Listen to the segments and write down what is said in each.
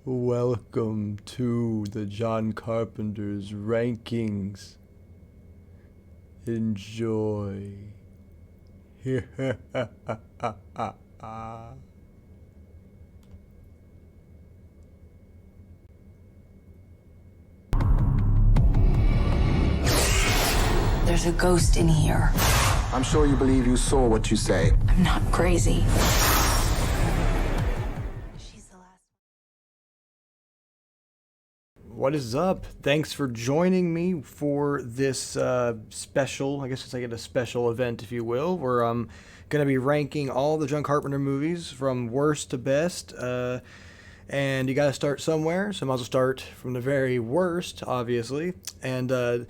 Welcome to the John Carpenter's rankings. Enjoy. There's a ghost in here. I'm sure you believe you saw what you say. I'm not crazy. She's the last. What is up? Thanks for joining me for this special, I guess it's like a special event, if you will, where I'm going to be ranking all the John Carpenter movies from worst to best. And you got to start somewhere, so I might as well start from the very worst, obviously. And I'm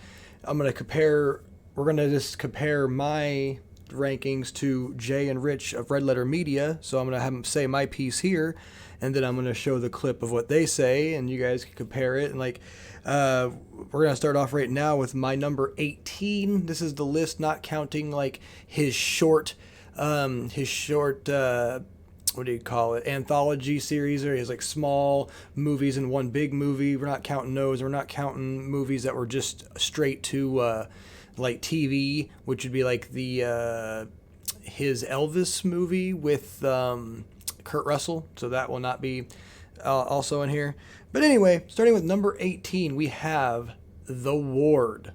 going to compare, we're going to just compare my rankings to Jay and Rich of Red Letter Media. So I'm going to have them say my piece here, and then I'm going to show the clip of what they say, and you guys can compare it. And we're going to start off right now with my number 18. This is the list not counting like his short, what do you call it, anthology series, or he has like small movies and one big movie. We're not counting those. We're not counting movies that were just straight to like TV, which would be like the his Elvis movie with Kurt Russell. So that will not be also in here. But anyway, starting with number 18, we have The Ward.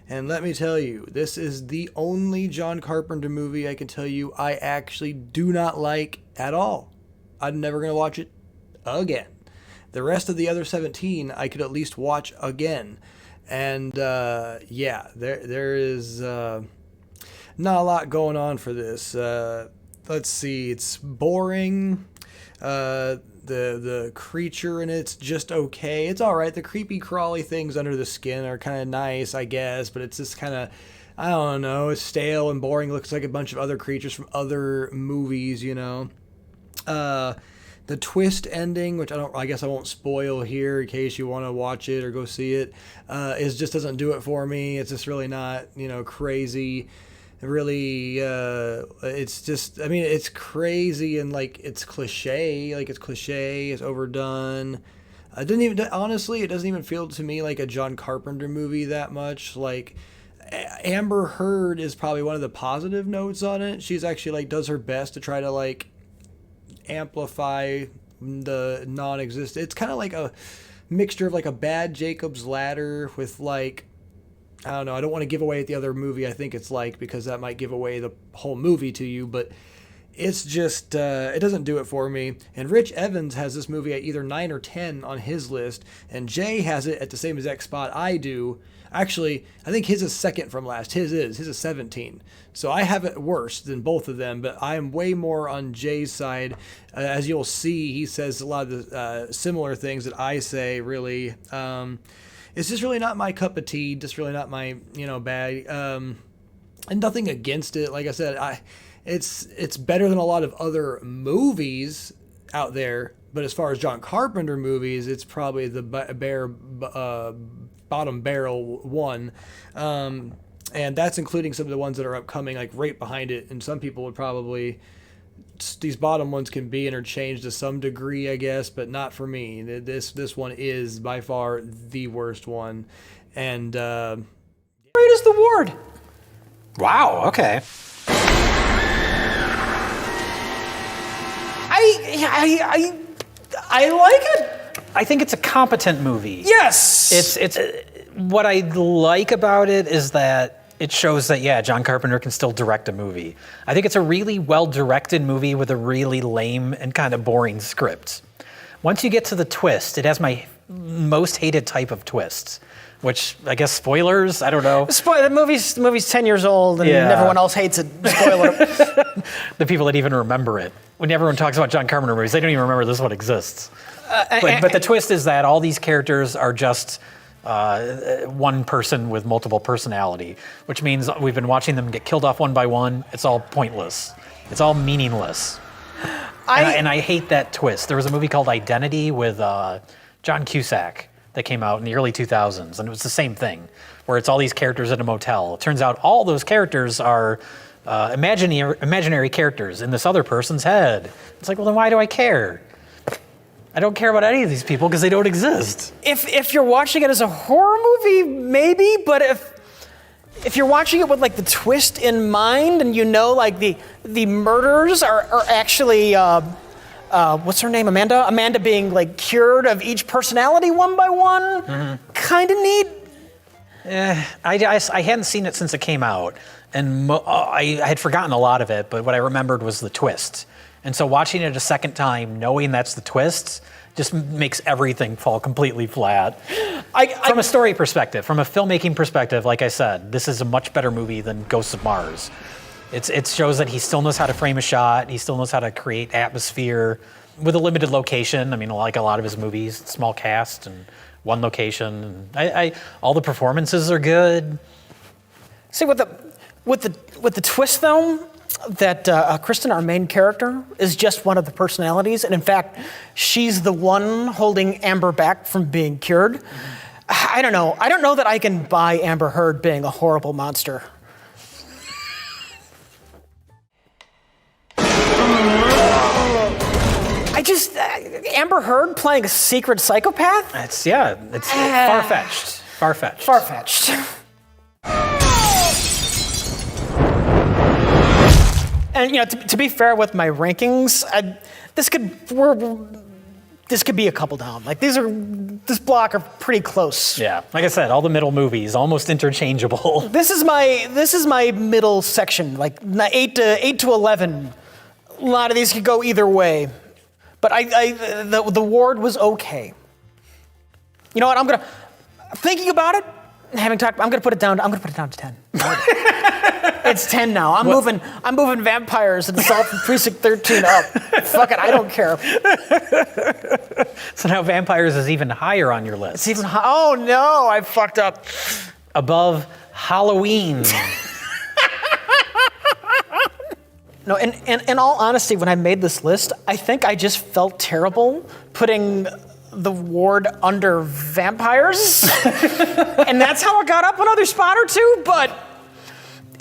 And let me tell you, this is the only John Carpenter movie I can tell you I actually do not like at all. I'm never going to watch it again. The rest of the other 17 I could at least watch again. And yeah, there is not a lot going on for this. Let's see, it's boring. The creature in it's just okay. It's all right. The creepy crawly things under the skin are kind of nice, I guess, but it's just kind of, I don't know, it's stale and boring. Looks like a bunch of other creatures from other movies, you know. The twist ending, which I guess I won't spoil here in case you want to watch it or go see it, is just doesn't do it for me. It's just really not, crazy. Really, it's just, I mean, it's crazy and like it's cliche, it's overdone. Honestly, it doesn't even feel to me like a John Carpenter movie that much. Like Amber Heard is probably one of the positive notes on it. She's actually like does her best to try to like amplify the non-existent. It's kind of like a mixture of like a bad Jacob's Ladder with like, I don't know. I don't want to give away the other movie I think it's like, because that might give away the whole movie to you, but it's just, it doesn't do it for me. And Rich Evans has this movie at either 9 or 10 on his list, and Jay has it at the same exact spot I do. Actually, I think his is second from last. His is 17. So I have it worse than both of them, but I am way more on Jay's side. As you'll see, he says a lot of the similar things that I say, really. It's just really not my cup of tea, just really not my, bag. And nothing against it. Like I said, it's better than a lot of other movies out there. But as far as John Carpenter movies, it's probably the bottom barrel one. And that's including some of the ones that are upcoming, like right behind it. And some people would probably, these bottom ones can be interchanged to some degree, I guess, but not for me. This one is by far the worst one. And great is The Ward. Wow, okay. I like it. I think it's a competent movie. Yes! It's what I like about it is that it shows that, yeah, John Carpenter can still direct a movie. I think it's a really well-directed movie with a really lame and kind of boring script. Once you get to the twist, it has my most hated type of twists, which I guess spoilers, I don't know. The movie's 10 years old and everyone else hates it. Spoiler. The people that even remember it. When everyone talks about John Carpenter movies, they don't even remember this one exists. But the twist is that all these characters are just one person with multiple personality, which means we've been watching them get killed off one by one. It's all pointless. It's all meaningless. And I hate that twist. There was a movie called Identity with John Cusack that came out in the early 2000s, and it was the same thing, where it's all these characters at a motel. It turns out all those characters are imaginary characters in this other person's head. It's like, well, then why do I care? I don't care about any of these people because they don't exist. If you're watching it as a horror movie, maybe, but if you're watching it with like the twist in mind, and you know, like the murders are actually what's her name, Amanda being like cured of each personality one by one, kind of neat. I hadn't seen it since it came out, and I had forgotten a lot of it, but what I remembered was the twist. And so watching it a second time, knowing that's the twist, just makes everything fall completely flat. From a story perspective, from a filmmaking perspective, like I said, this is a much better movie than Ghosts of Mars. It shows that he still knows how to frame a shot, he still knows how to create atmosphere with a limited location. I mean, like a lot of his movies, small cast and one location. All the performances are good. See, with the twist though, that Kristen, our main character, is just one of the personalities, and in fact, she's the one holding Amber back from being cured. I don't know. I don't know that I can buy Amber Heard being a horrible monster. Amber Heard playing a secret psychopath? It's far-fetched. Far-fetched. And you know, to be fair with my rankings, this could be a couple down. Like this block are pretty close. Yeah, like I said, all the middle movies almost interchangeable. This is my middle section, like 8 to 11. A lot of these could go either way, but the Ward was okay. You know what? Thinking about it, I'm gonna put it down to 10. It's 10 now. I'm moving vampires and Assault from Precinct 13 up. Fuck it, I don't care. So now vampires is even higher on your list. It's even oh no, I fucked up. Above Halloween. No, in all honesty, when I made this list, I think I just felt terrible putting the Ward under vampires. And that's how it got up another spot or two, but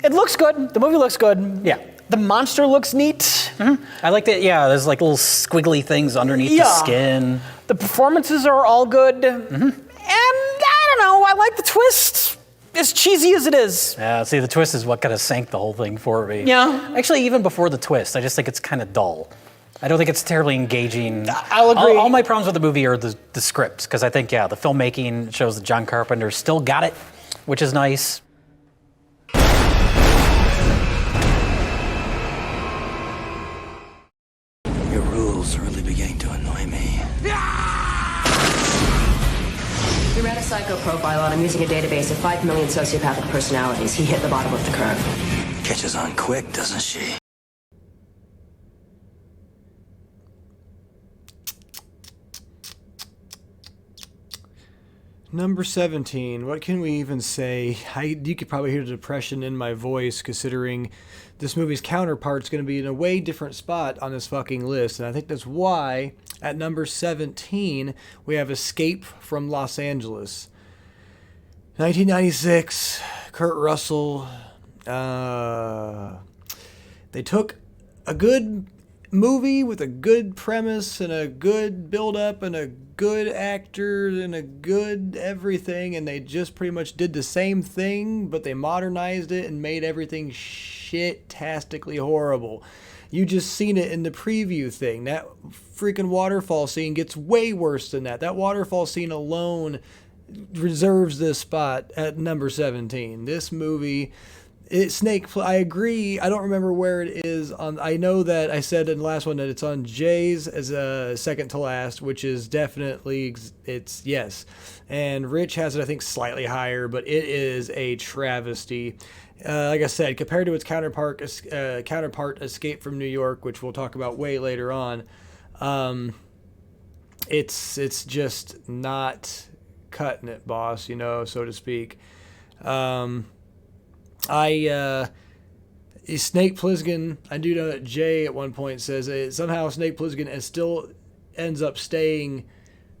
it looks good. The movie looks good. Yeah. The monster looks neat. Mm-hmm. I like that, yeah, there's like little squiggly things underneath the skin. The performances are all good. Mm-hmm. And I don't know, I like the twist. As cheesy as it is. Yeah, see, the twist is what kind of sank the whole thing for me. Yeah. Actually, even before the twist, I just think it's kind of dull. I don't think it's terribly engaging. I'll agree. All my problems with the movie are the script, because I think, the filmmaking shows that John Carpenter still got it, which is nice. Your rules are really beginning to annoy me. We ran a psycho profile on him using a database of 5 million sociopathic personalities. He hit the bottom of the curve. Catches on quick, doesn't she? Number 17, what can we even say? You could probably hear the depression in my voice, considering this movie's counterpart's going to be in a way different spot on this fucking list. And I think that's why at number 17, we have Escape from Los Angeles. 1996, Kurt Russell. They took a good movie with a good premise and a good build-up and a good actor and a good everything, and they just pretty much did the same thing, but they modernized it and made everything shit-tastically horrible. You just seen it in the preview thing. That freaking waterfall scene gets way worse than that. That waterfall scene alone reserves this spot at number 17. This movie... I agree. I don't remember where it is on. I know that I said in the last one that it's on Jay's as a second to last, which is definitely it's yes. And Rich has it, I think, slightly higher, but it is a travesty. Like I said, compared to its counterpart, Escape from New York, which we'll talk about way later on, it's just not cutting it, boss. So to speak. Snake Plissken, I do know that Jay at one point says somehow Snake Plissken still ends up staying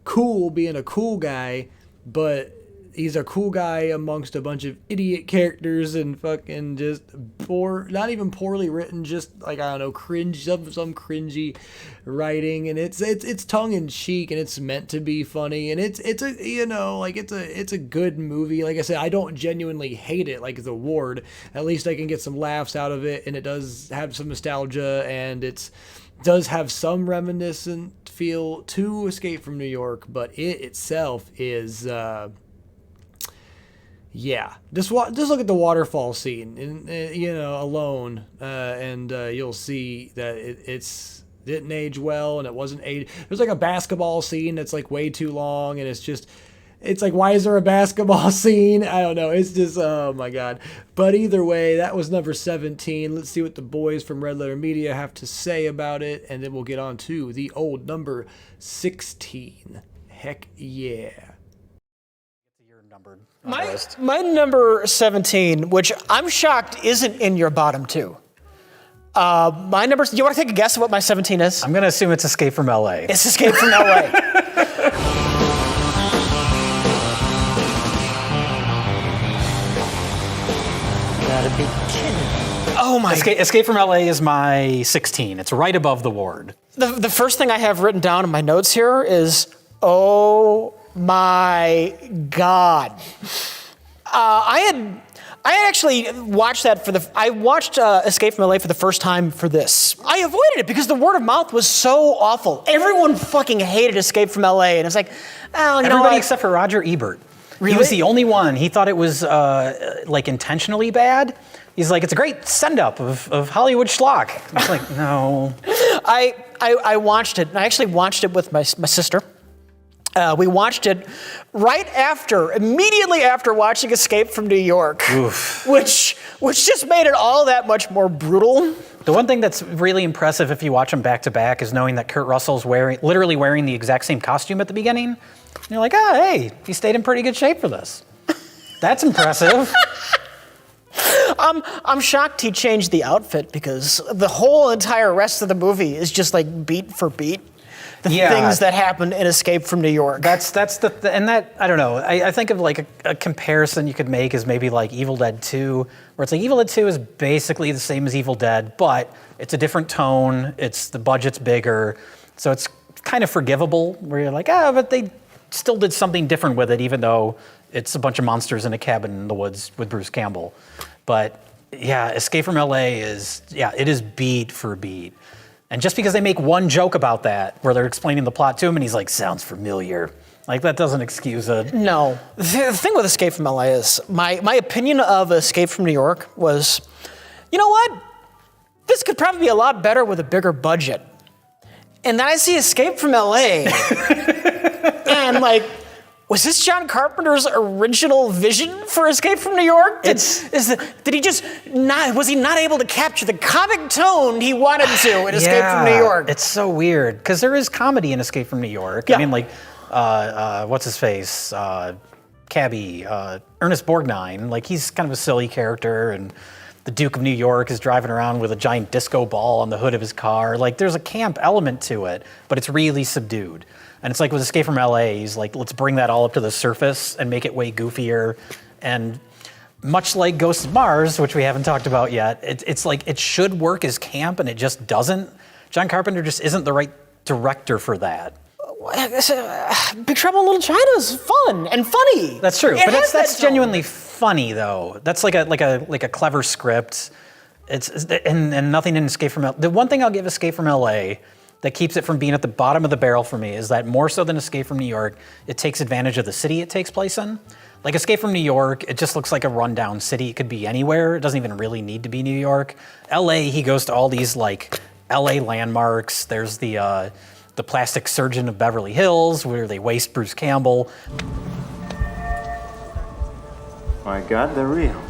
cool, being a cool guy, but he's a cool guy amongst a bunch of idiot characters and fucking just not even poorly written, just like, I don't know, cringe, some cringy writing, and it's tongue in cheek, and it's meant to be funny, and it's a, you know, like it's a good movie. Like I said, I don't genuinely hate it like The Ward. At least I can get some laughs out of it, and it does have some nostalgia, and does have some reminiscent feel to Escape from New York, but it itself is just look at the waterfall scene, and you know, alone, and you'll see that it didn't age well, and it wasn't age. There's like a basketball scene that's like way too long, and it's like, why is there a basketball scene? I don't know. It's just, oh my God. But either way, that was number 17. Let's see what the boys from Red Letter Media have to say about it, and then we'll get on to the old number 16. Heck yeah. My number 17, which I'm shocked isn't in your bottom two. My number, do you want to take a guess at what my 17 is? I'm going to assume it's Escape from LA. It's Escape from LA. Gotta be kidding. Oh my. Escape from LA is my 16. It's right above The Ward. The first thing I have written down in my notes here is, oh my God. I actually watched that I watched Escape from LA for the first time for this. I avoided it because the word of mouth was so awful. Everyone fucking hated Escape from LA, and it's like, oh, you know Everybody what? except for Roger Ebert. Really? He was the only one. He thought it was like intentionally bad. He's like, it's a great send-up of Hollywood schlock. It's like, no. I watched it. I actually watched it with my sister. We watched it immediately after watching Escape from New York, which just made it all that much more brutal. The one thing that's really impressive if you watch them back to back is knowing that Kurt Russell's literally wearing the exact same costume at the beginning. And you're like, oh, hey, he stayed in pretty good shape for this. That's impressive. I'm shocked he changed the outfit because the whole entire rest of the movie is just like beat for beat. Things that happened in Escape from New York. That's and that, I don't know. I think of like a comparison you could make is maybe like Evil Dead 2, where it's like Evil Dead 2 is basically the same as Evil Dead, but it's a different tone. The budget's bigger, so it's kind of forgivable. Where you're like, but they still did something different with it, even though it's a bunch of monsters in a cabin in the woods with Bruce Campbell. But yeah, Escape from LA it is beat for beat. And just because they make one joke about that, where they're explaining the plot to him, and he's like, sounds familiar. Like, that doesn't excuse it. No. The thing with Escape from LA is, my opinion of Escape from New York was, you know what? This could probably be a lot better with a bigger budget. And then I see Escape from LA, and like, was this John Carpenter's original vision for Escape from New York? Was he not able to capture the comic tone he wanted to in Escape from New York? It's so weird, because there is comedy in Escape from New York. Yeah. I mean, like, what's his face? Cabby, Ernest Borgnine. Like, he's kind of a silly character, and the Duke of New York is driving around with a giant disco ball on the hood of his car. Like, there's a camp element to it, but it's really subdued. And it's like with Escape from LA, he's like, let's bring that all up to the surface and make it way goofier. And much like Ghosts of Mars, which we haven't talked about yet, it's like it should work as camp, and it just doesn't. John Carpenter just isn't the right director for that. Big Trouble in Little China is fun and funny. That's true, but that's genuinely funny though. That's like a clever script. And nothing in Escape from LA. The one thing I'll give Escape from LA that keeps it from being at the bottom of the barrel for me is that more so than Escape from New York, it takes advantage of the city it takes place in. Like Escape from New York, it just looks like a rundown city. It could be anywhere. It doesn't even really need to be New York. LA, he goes to all these like LA landmarks. There's the plastic surgeon of Beverly Hills where they waste Bruce Campbell. My God, they're real.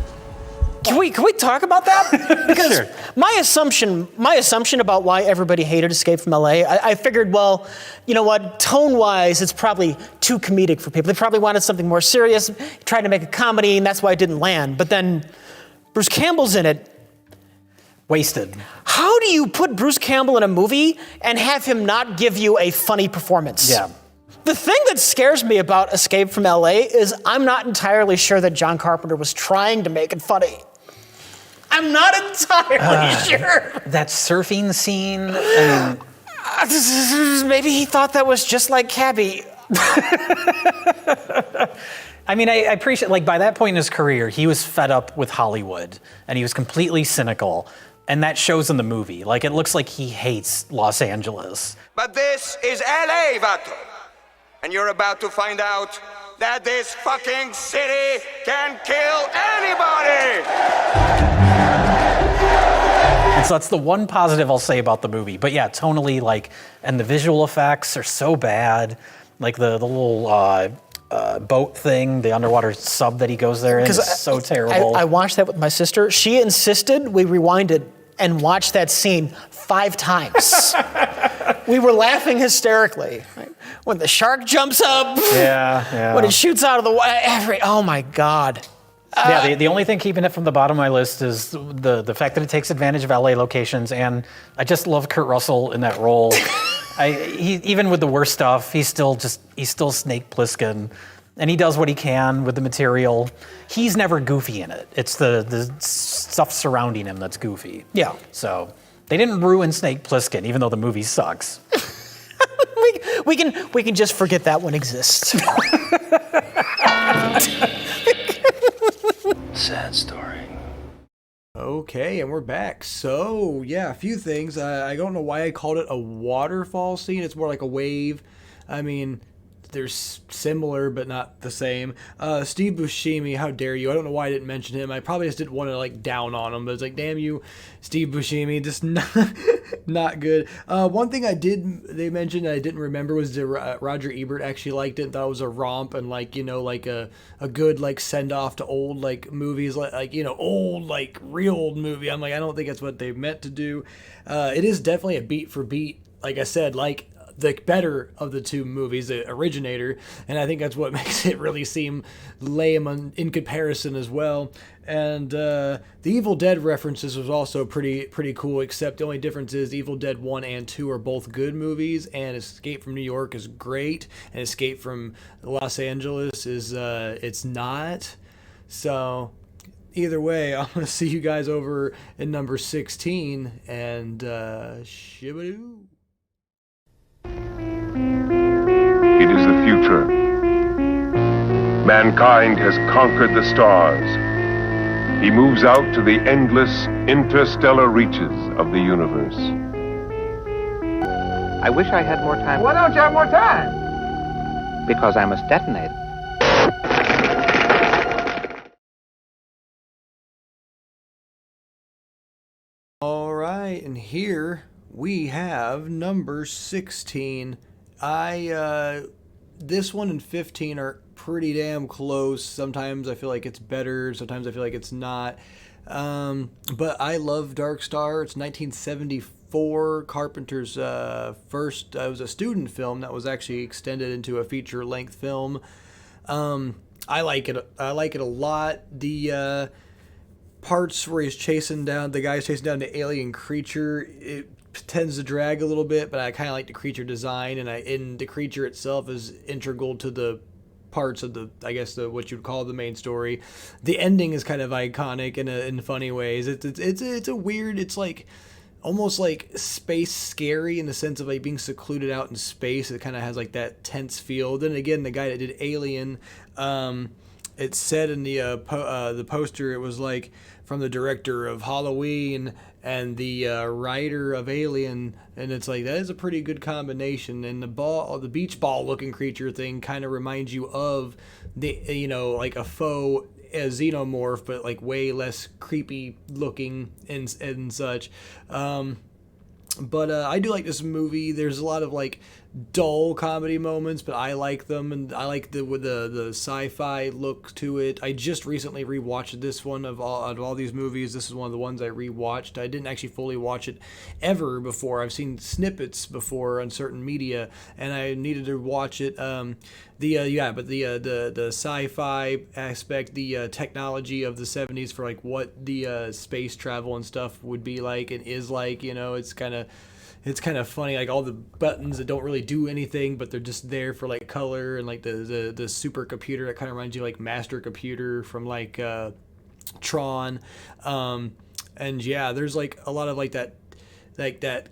Can we talk about that? Because Sure. my assumption about why everybody hated Escape from LA, I figured, well, you know what, tone-wise, it's probably too comedic for people. They probably wanted something more serious, tried to make a comedy, and that's why it didn't land. But then Bruce Campbell's in it. Wasted. How do you put Bruce Campbell in a movie and have him not give you a funny performance? Yeah. The thing that scares me about Escape from LA is I'm not entirely sure that John Carpenter was trying to make it funny. I'm not entirely sure. That surfing scene, Maybe he thought that was just like Cabby. I mean, I appreciate, like, by that point in his career, he was fed up with Hollywood, and he was completely cynical, and that shows in the movie. Like, it looks like he hates Los Angeles. But this is LA, Vato. And you're about to find out that this fucking city can kill anybody! And so that's the one positive I'll say about the movie. But yeah, tonally, like, and the visual effects are so bad. Like, the little boat thing, the underwater sub that he goes there in is so terrible. I watched that with my sister. She insisted we rewinded and watch that scene 5 times. We were laughing hysterically. When the shark jumps up, when it shoots out of the water, oh my God. The only thing keeping it from the bottom of my list is the fact that it takes advantage of LA locations, and I just love Kurt Russell in that role. He even with the worst stuff, he's still Snake Plissken, and he does what he can with the material. He's never goofy in it. It's the stuff surrounding him that's goofy. Yeah. So they didn't ruin Snake Plissken, even though the movie sucks. we can just forget that one exists. Sad story. Okay, and we're back. So, yeah, a few things. I don't know why I called it a waterfall scene. It's more like a wave. I mean, they're similar, but not the same. Steve Buscemi, how dare you? I don't know why I didn't mention him. I probably just didn't want to, like, down on him, but it's like, damn you, Steve Buscemi, just not good. One thing they mentioned that I didn't remember was that Roger Ebert actually liked it and thought it was a romp and, like, you know, like a good, like, send-off to old, like, movies, like, you know, old, like, real old movie. I'm like, I don't think that's what they meant to do. It is definitely a beat for beat, like I said, like, the better of the two movies, the originator, and I think that's what makes it really seem lame in comparison as well. And the Evil Dead references was also pretty cool, except the only difference is Evil Dead 1 and 2 are both good movies, and Escape from New York is great, and Escape from Los Angeles is it's not. So either way, I'm going to see you guys over in number 16, and shibadoo. It is the future. Mankind has conquered the stars. He moves out to the endless interstellar reaches of the universe. I wish I had more time. Why don't you have more time? Because I must detonate. All right, and here we have number 16. This one and 15 are pretty damn close. Sometimes I feel like it's better. Sometimes I feel like it's not. But I love Dark Star. It's 1974. Carpenter's first. It was a student film that was actually extended into a feature-length film. I like it. I like it a lot. The parts where he's chasing down the alien creature, it tends to drag a little bit, but I kind of like the creature design, and the creature itself is integral to the parts of what you'd call the main story. The ending is kind of iconic in funny ways. It's a weird, it's like almost like space scary in the sense of like being secluded out in space. It kind of has like that tense feel. Then again, the guy that did Alien, it said in the poster, it was like from the director of Halloween and the writer of Alien, and it's like that is a pretty good combination. And the beach ball looking creature thing kind of reminds you of like a faux xenomorph, but like way less creepy looking and such. But I do like this movie. There's a lot of like dull comedy moments, but I like them, and I like the sci-fi look to it. I just recently rewatched this one of all these movies. This is one of the ones I rewatched. I didn't actually fully watch it ever before. I've seen snippets before on certain media, and I needed to watch it. The sci-fi aspect, the technology of the 70s for like what the space travel and stuff would be like and is like, it's kind of it's kind of funny, like all the buttons that don't really do anything, but they're just there for like color, and like the supercomputer that kind of reminds you like Master Computer from like Tron, and yeah, there's like a lot of like that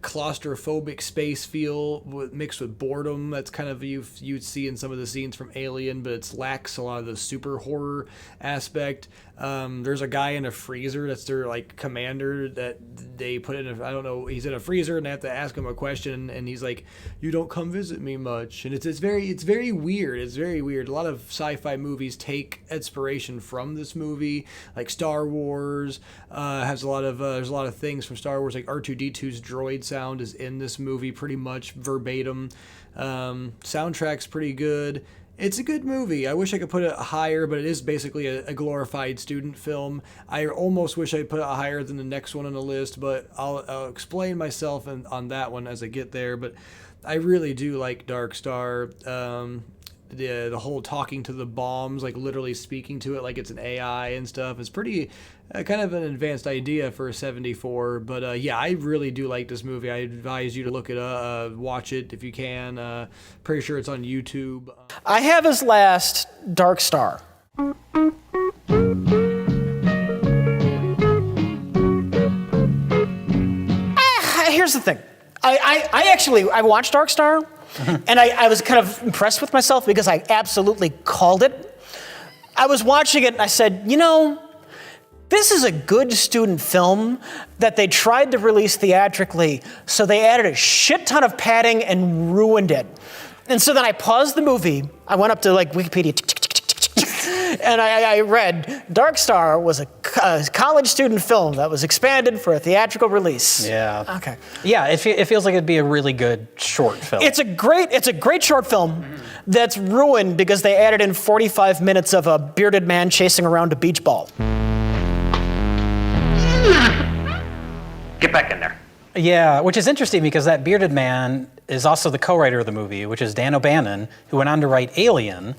claustrophobic space feel mixed with boredom. That's kind of you'd see in some of the scenes from Alien, but it lacks a lot of the super horror aspect. There's a guy in a freezer that's their like commander that they put in I don't know, he's in a freezer and they have to ask him a question, and he's like, "You don't come visit me much." And it's very weird. It's very weird. A lot of sci-fi movies take inspiration from this movie, like Star Wars has a lot of there's a lot of things from Star Wars, like R2-D2's droid sound is in this movie pretty much verbatim. Soundtrack's pretty good. It's a good movie. I wish I could put it higher, but it is basically a glorified student film. I almost wish I'd put it higher than the next one on the list, but I'll explain myself on that one as I get there. But I really do like Dark Star. The whole talking to the bombs, like literally speaking to it like it's an AI and stuff, is pretty kind of an advanced idea for a 74. But yeah, I really do like this movie. I advise you to look it up, watch it if you can. Pretty sure it's on YouTube. I have as last Dark Star. Here's the thing. I watched Dark Star, and I was kind of impressed with myself because I absolutely called it. I was watching it and I said, this is a good student film that they tried to release theatrically, so they added a shit ton of padding and ruined it. And so then I paused the movie, I went up to like Wikipedia, and I read Dark Star was a college student film that was expanded for a theatrical release. Yeah. Okay. Yeah, it feels like it'd be a really good short film. It's a great short film that's ruined because they added in 45 minutes of a bearded man chasing around a beach ball. Get back in there. Yeah, which is interesting because that bearded man is also the co-writer of the movie, which is Dan O'Bannon, who went on to write Alien,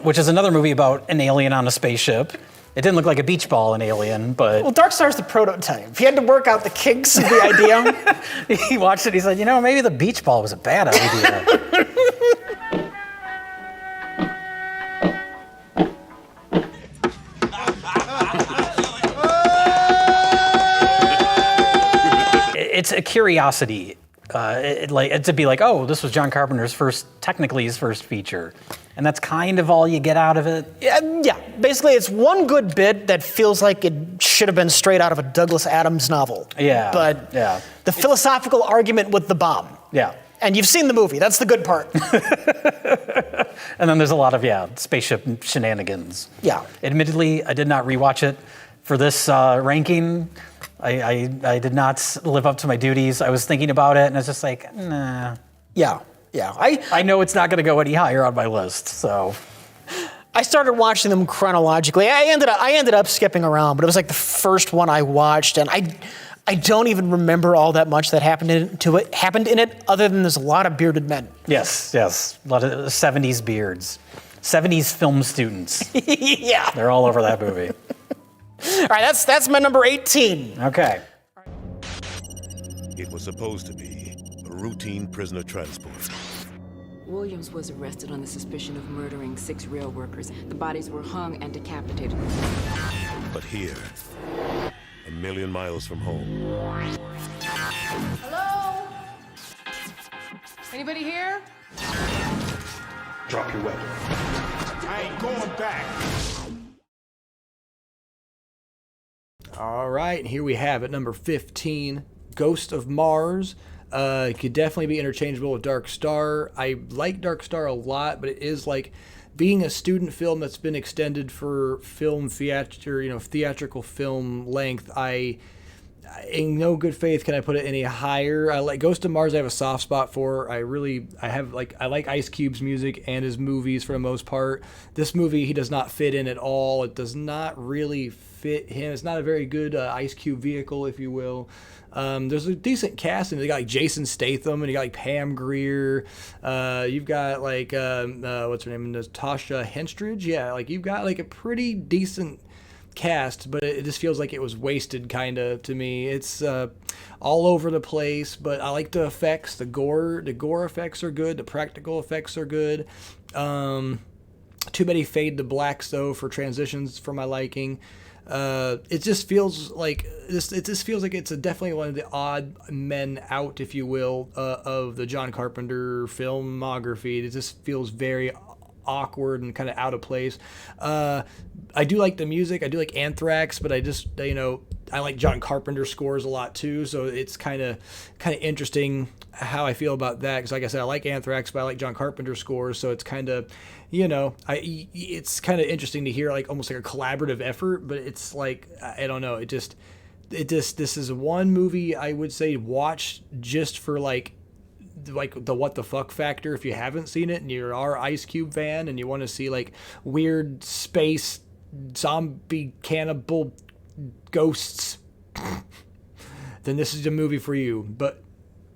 which is another movie about an alien on a spaceship. It didn't look like a beach ball in Alien, but... Well, Dark Star's the prototype. He had to work out the kinks of the idea. He watched it, he said, maybe the beach ball was a bad idea. It's a curiosity. To be like, oh, this was John Carpenter's technically his first feature. And that's kind of all you get out of it. Yeah, basically it's one good bit that feels like it should have been straight out of a Douglas Adams novel. Yeah. But yeah. The philosophical argument with the bomb. Yeah. And you've seen the movie, that's the good part. And then there's a lot of, spaceship shenanigans. Yeah. Admittedly, I did not rewatch it for this ranking. I did not live up to my duties. I was thinking about it, and I was just like, nah. Yeah. I know it's not going to go any higher on my list, so. I started watching them chronologically. I ended up skipping around, but it was like the first one I watched, and I don't even remember all that much that happened in it, other than there's a lot of bearded men. Yes. A lot of 70s beards. 70s film students. Yeah. They're all over that movie. All right, that's my number 18. Okay. It was supposed to be a routine prisoner transport. Williams was arrested on the suspicion of murdering 6 rail workers. The bodies were hung and decapitated. But here, a million miles from home. Hello? Anybody here? Drop your weapon. I ain't going back. All right, here we have it, number 15, Ghost of Mars. It could definitely be interchangeable with Dark Star. I like Dark Star a lot, but it is like being a student film that's been extended for theatrical film length. In no good faith can I put it any higher. I like Ghost of Mars. I have a soft spot for. I like Ice Cube's music and his movies for the most part. This movie, he does not fit in at all. It does not really fit him. It's not a very good Ice Cube vehicle, if you will. There's a decent casting. They got like Jason Statham, and you got like Pam Grier. You've got like what's her name? Natasha Henstridge. Yeah, like you've got like a pretty decent cast, but it just feels like it was wasted kind of to me. It's all over the place, but I like the effects. The gore effects are good. The practical effects are good. Too many fade to blacks though for transitions for my liking. It just feels like it's definitely one of the odd men out, if you will, of the John Carpenter filmography. It just feels very awkward and kind of out of place. I do like the music. I do like Anthrax, but I just, I like John Carpenter scores a lot too. So it's kind of interesting how I feel about that. Because like I said, I like Anthrax, but I like John Carpenter scores. So it's kind of, it's kind of interesting to hear like almost like a collaborative effort. But it's like, I don't know. This is one movie I would say watch just for like the what the fuck factor. If you haven't seen it and you're our Ice Cube fan and you want to see like weird space zombie cannibal ghosts, then this is a movie for you. But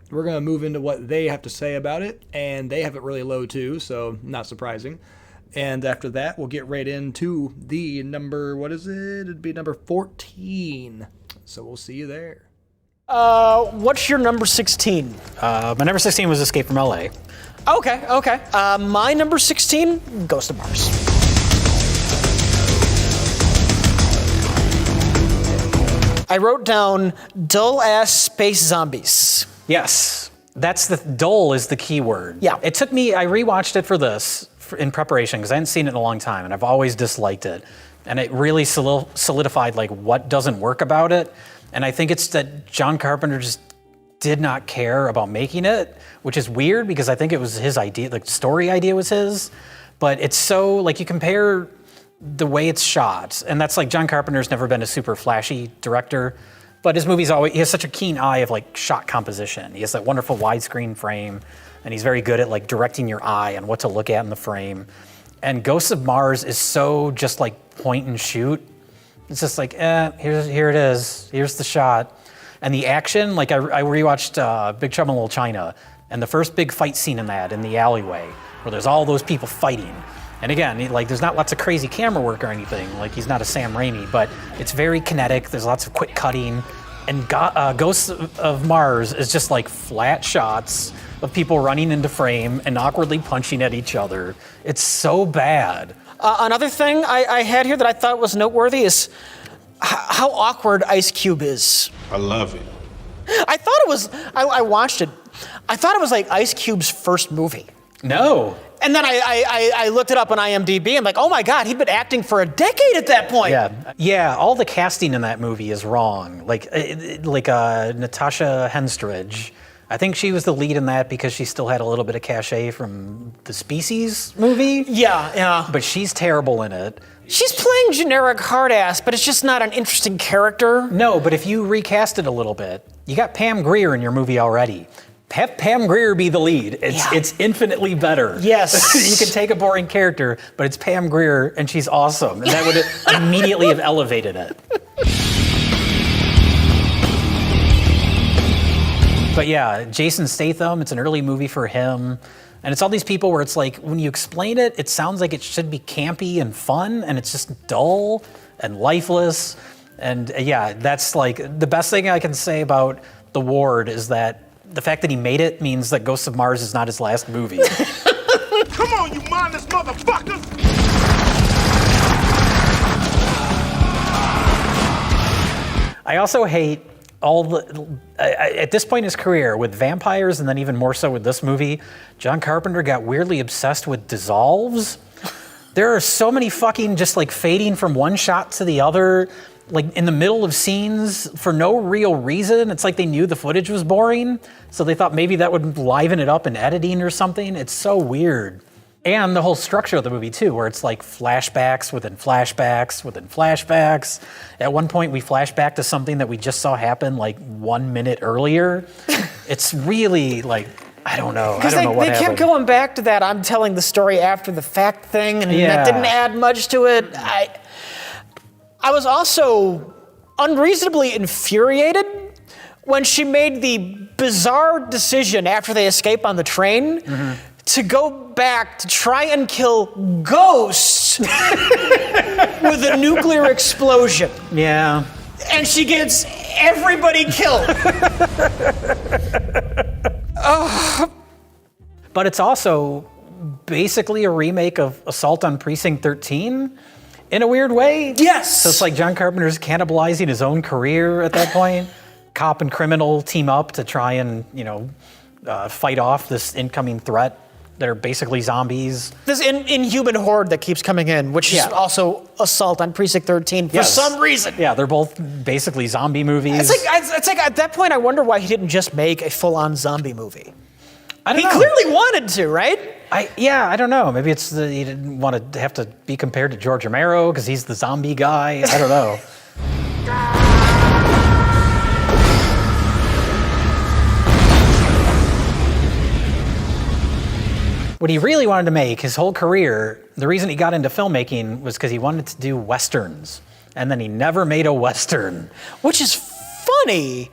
we're going to move into what they have to say about it, and they have it really low too, so not surprising. And after that, we'll get right into the number, what is it? It'd be number 14. So we'll see you there. What's your number 16? My number 16 was Escape from LA. Okay. My number 16, Ghost of Mars. I wrote down dull-ass space zombies. Yes, dull is the key word. Yeah. It took me, I rewatched it for this in preparation because I hadn't seen it in a long time and I've always disliked it. And it really solidified like what doesn't work about it. And I think it's that John Carpenter just did not care about making it, which is weird because I think it was his idea, like the story idea was his. But it's so, like you compare the way it's shot, and that's like John Carpenter's never been a super flashy director, but his movies he has such a keen eye of like shot composition. He has that wonderful widescreen frame, and he's very good at like directing your eye and what to look at in the frame. And Ghosts of Mars is so just like point and shoot. It's just like, here it is. Here's the shot. And the action, like I rewatched Big Trouble in Little China, and the first big fight scene in that in the alleyway, where there's all those people fighting. And again, like there's not lots of crazy camera work or anything. Like he's not a Sam Raimi, but it's very kinetic. There's lots of quick cutting. And Ghosts of Mars is just like flat shots of people running into frame and awkwardly punching at each other. It's so bad. Another thing I had here that I thought was noteworthy is how awkward Ice Cube is. I love it. I thought it was, I watched it, I thought it was like Ice Cube's first movie. No. And then I looked it up on IMDb. I'm like, oh my God, he'd been acting for a decade at that point. Yeah. All the casting in that movie is wrong. Like Natasha Henstridge, I think she was the lead in that because she still had a little bit of cachet from the Species movie. Yeah. But she's terrible in it. She's playing generic hard ass, but it's just not an interesting character. No, but if you recast it a little bit, you got Pam Grier in your movie already. Have Pam Grier be the lead. It's infinitely better. Yes. You can take a boring character, but it's Pam Grier and she's awesome. And that would immediately have elevated it. But yeah, Jason Statham, it's an early movie for him. And it's all these people where it's like, when you explain it, it sounds like it should be campy and fun, and it's just dull and lifeless. And yeah, that's like, the best thing I can say about The Ward is that the fact that he made it means that Ghosts of Mars is not his last movie. Come on, you mindless motherfuckers! I also hate at this point in his career, with vampires and then even more so with this movie, John Carpenter got weirdly obsessed with dissolves. There are so many fucking just like fading from one shot to the other, like in the middle of scenes for no real reason. It's like they knew the footage was boring, so they thought maybe that would liven it up in editing or something. It's so weird. And the whole structure of the movie too, where it's like flashbacks within flashbacks within flashbacks. At one point we flash back to something that we just saw happen like 1 minute earlier. It's really like, I don't know what happened. Because they kept going back to that I'm telling the story after the fact thing, and that didn't add much to it. I was also unreasonably infuriated when she made the bizarre decision after they escape on the train to go back to try and kill ghosts with a nuclear explosion. Yeah. And she gets everybody killed. But it's also basically a remake of Assault on Precinct 13 in a weird way. Yes. So it's like John Carpenter's cannibalizing his own career at that point. Cop and criminal team up to try and, fight off this incoming threat. They're basically zombies. This inhuman horde that keeps coming in, which is also Assault on Precinct 13 for some reason. Yeah, they're both basically zombie movies. It's like at that point, I wonder why he didn't just make a full-on zombie movie. He clearly wanted to, right? I don't know. Maybe it's he didn't want to have to be compared to George Romero because he's the zombie guy. I don't know. What he really wanted to make his whole career, the reason he got into filmmaking was because he wanted to do Westerns. And then he never made a Western. Which is funny,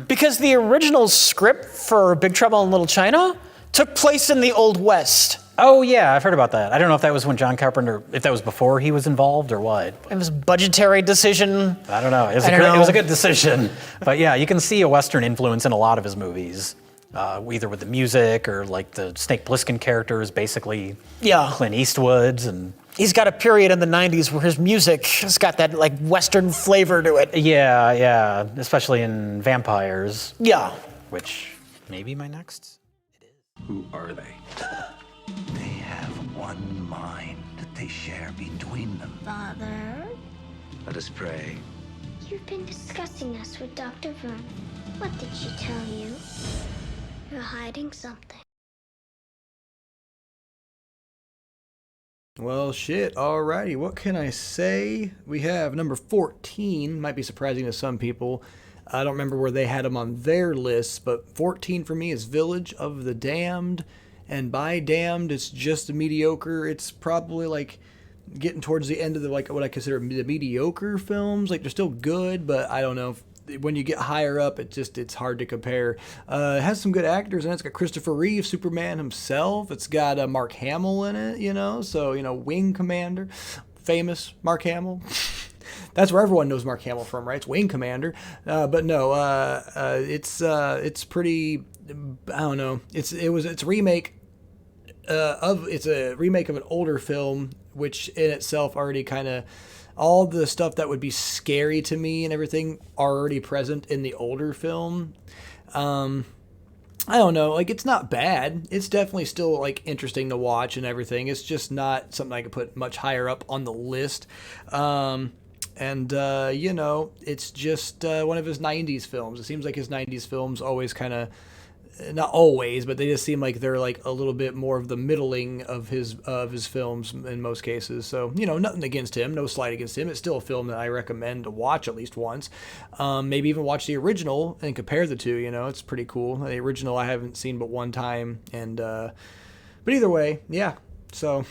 because the original script for Big Trouble in Little China took place in the Old West. Oh, yeah, I've heard about that. I don't know if that was when John Carpenter, if that was before he was involved or what. It was a budgetary decision. I don't know. It was a good decision. But yeah, you can see a Western influence in a lot of his movies. Either with the music or like the Snake Plissken character is basically Clint Eastwood's. And he's got a period in the 90s where his music has got that like Western flavor to it. Yeah, especially in Vampires. Yeah. Which may be my next. It is. Who are they? They have one mind that they share between them. Father? Let us pray. You've been discussing us with Dr. Vern. What did she tell you? You're hiding something. Well, shit. Alrighty. What can I say? We have number 14. Might be surprising to some people. I don't remember where they had them on their lists, but 14 for me is Village of the Damned. And by damned, it's just a mediocre. It's probably like getting towards the end of the like what I consider the mediocre films. Like they're still good, but I don't know. When you get higher up, it's hard to compare. It has some good actors in it. It's got Christopher Reeve, Superman himself. It's got Mark Hamill in it, so, Wing Commander, famous Mark Hamill. That's where everyone knows Mark Hamill from, right? It's Wing Commander. But no, it's pretty, I don't know. It's a remake it's a remake of an older film, which in itself already kind of, all the stuff that would be scary to me and everything are already present in the older film. I don't know, like it's not bad. It's definitely still like interesting to watch and everything. It's just not something I could put much higher up on the list. It's just one of his 90s films. It seems like his 90s films always kind of, not always, but they just seem like they're like a little bit more of the middling of his films in most cases. So, nothing against him, no slight against him. It's still a film that I recommend to watch at least once. Maybe even watch the original and compare the two, it's pretty cool. The original I haven't seen but one time, and but either way, yeah. So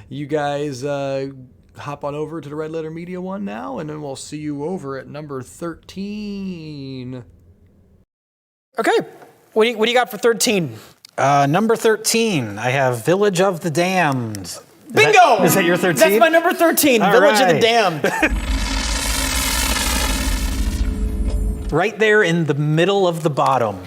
you guys hop on over to the Red Letter Media one now, and then we'll see you over at number 13. Okay. What do you got for 13? Number 13, I have Village of the Damned. Bingo! Is that your 13? That's my number 13, All Village right. of the Damned. Right there in the middle of the bottom,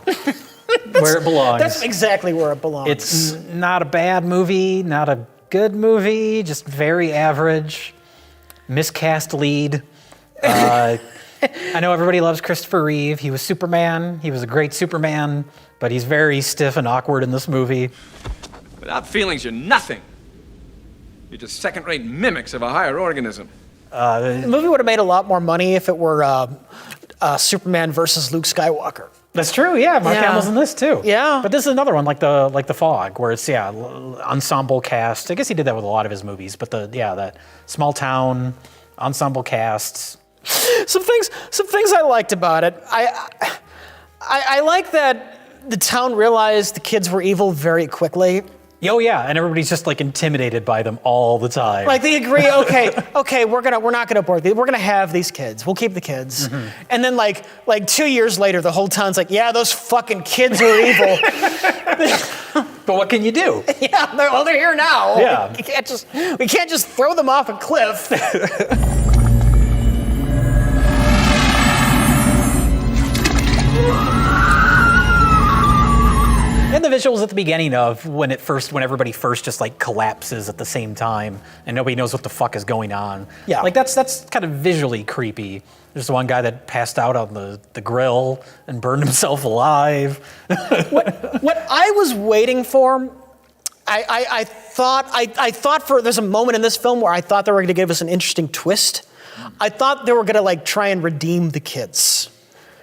where it belongs. That's exactly where it belongs. It's not a bad movie, not a good movie, just very average, miscast lead. I know everybody loves Christopher Reeve. He was Superman. He was a great Superman, but he's very stiff and awkward in this movie. Without feelings, you're nothing. You're just second-rate mimics of a higher organism. The movie would have made a lot more money if it were Superman versus Luke Skywalker. That's true, yeah. Mark Hamill's in this too. Yeah. But this is another one like the Fog, where it's ensemble cast. I guess he did that with a lot of his movies, but that small town ensemble casts. Some things I liked about it. I like that the town realized the kids were evil very quickly. Oh yeah, and everybody's just like intimidated by them all the time. Like they agree, okay, we're not gonna abort these. We're gonna have these kids. We'll keep the kids. Mm-hmm. And then like 2 years later, the whole town's like, yeah, those fucking kids are evil. But what can you do? Yeah, they're here now. Yeah. We can't just throw them off a cliff. And the visuals at the beginning of when everybody first just like collapses at the same time and nobody knows what the fuck is going on. Yeah. Like that's kind of visually creepy. There's one guy that passed out on the grill and burned himself alive. What I was waiting for, I thought there's a moment in this film where I thought they were going to give us an interesting twist. I thought they were going to like try and redeem the kids.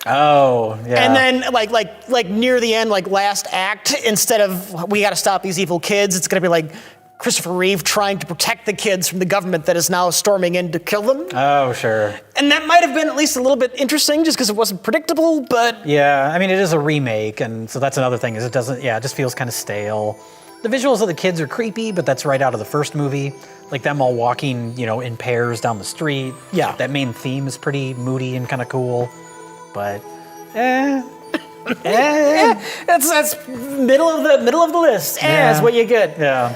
Oh, yeah. And then like near the end, like last act, instead of we got to stop these evil kids, it's going to be like Christopher Reeve trying to protect the kids from the government that is now storming in to kill them. Oh, sure. And that might have been at least a little bit interesting just because it wasn't predictable, but... Yeah, I mean, it is a remake, and so that's another thing, is it just feels kind of stale. The visuals of the kids are creepy, but that's right out of the first movie. Like them all walking, in pairs down the street. Yeah. That main theme is pretty moody and kind of cool. But, that's middle of the list. That's what you get. Yeah.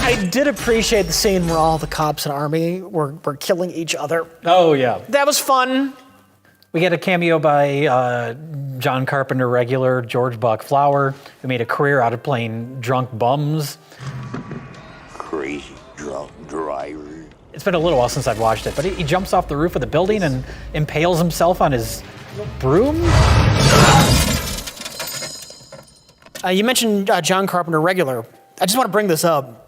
I did appreciate the scene where all the cops and army were killing each other. Oh, yeah. That was fun. We get a cameo by John Carpenter regular George Buck Flower, who made a career out of playing drunk bums. Crazy drunk driver. It's been a little while since I've watched it, but he jumps off the roof of the building and impales himself on his broom. You mentioned John Carpenter regular. I just want to bring this up.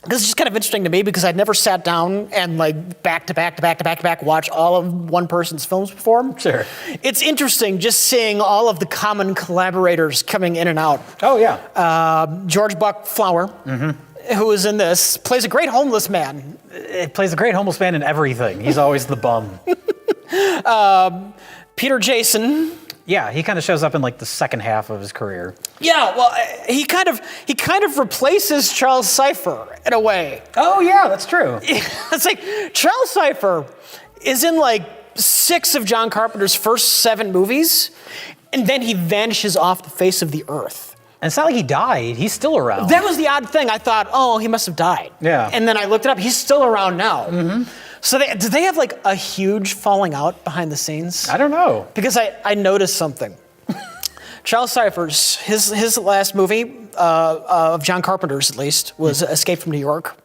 This is just kind of interesting to me because I'd never sat down and like back to back watch all of one person's films before. Sure. It's interesting just seeing all of the common collaborators coming in and out. Oh, yeah. George Buck Flower, who is in this, plays a great homeless man. It plays a great homeless man in everything. He's always the bum. Peter Jason. Yeah, he kind of shows up in like the second half of his career. Yeah, well, he kind of replaces Charles Cypher in a way. Oh yeah, that's true. It's like Charles Cypher is in like 6 of John Carpenter's first 7 movies, and then he vanishes off the face of the earth. And it's not like he died; he's still around. That was the odd thing. I thought, oh, he must have died. Yeah. And then I looked it up. He's still around now. Mm-hmm. So do they have like a huge falling out behind the scenes? I don't know. Because I noticed something. Charles Cypher's, his last movie, of John Carpenter's at least, was Escape from New York.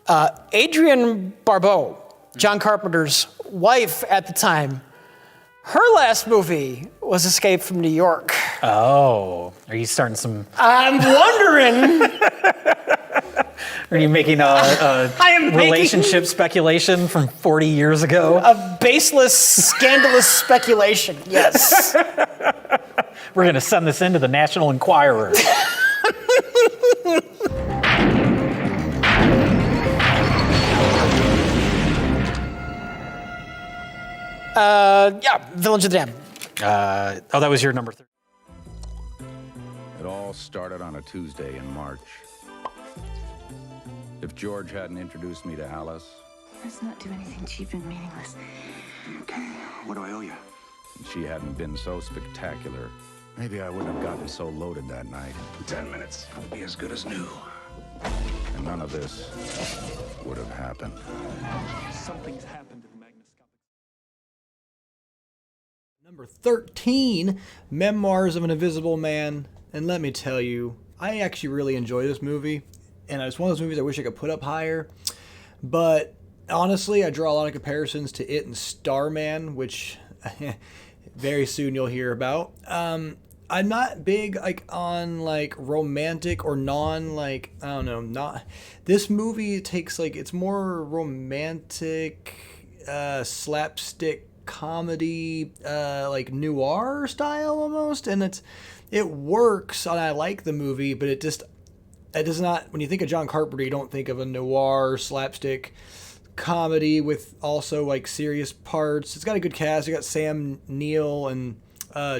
Adrienne Barbeau, John Carpenter's wife at the time, her last movie was Escape from New York. Oh, are you starting some... I'm wondering... Are you making a relationship speculation from 40 years ago? A baseless, scandalous speculation, yes. We're going to send this into the National Enquirer. Village of the Damned. That was your number 3. It all started on a Tuesday in March. If George hadn't introduced me to Alice... Let's not do anything cheap and meaningless. Okay, what do I owe you? And she hadn't been so spectacular, maybe I wouldn't have gotten so loaded that night. 10 minutes. It'll be as good as new. And none of this would have happened. Something's happened to the magnascopic. Number 13, Memoirs of an Invisible Man. And let me tell you, I actually really enjoy this movie. And it's one of those movies I wish I could put up higher. But honestly, I draw a lot of comparisons to it and Starman, which very soon you'll hear about. I'm not big on romantic or not. This movie takes it's more romantic, slapstick comedy, noir style almost, and it works, and I like the movie, but it does not, when you think of John Carpenter, you don't think of a noir slapstick comedy with also serious parts. It's got a good cast. You got Sam Neill and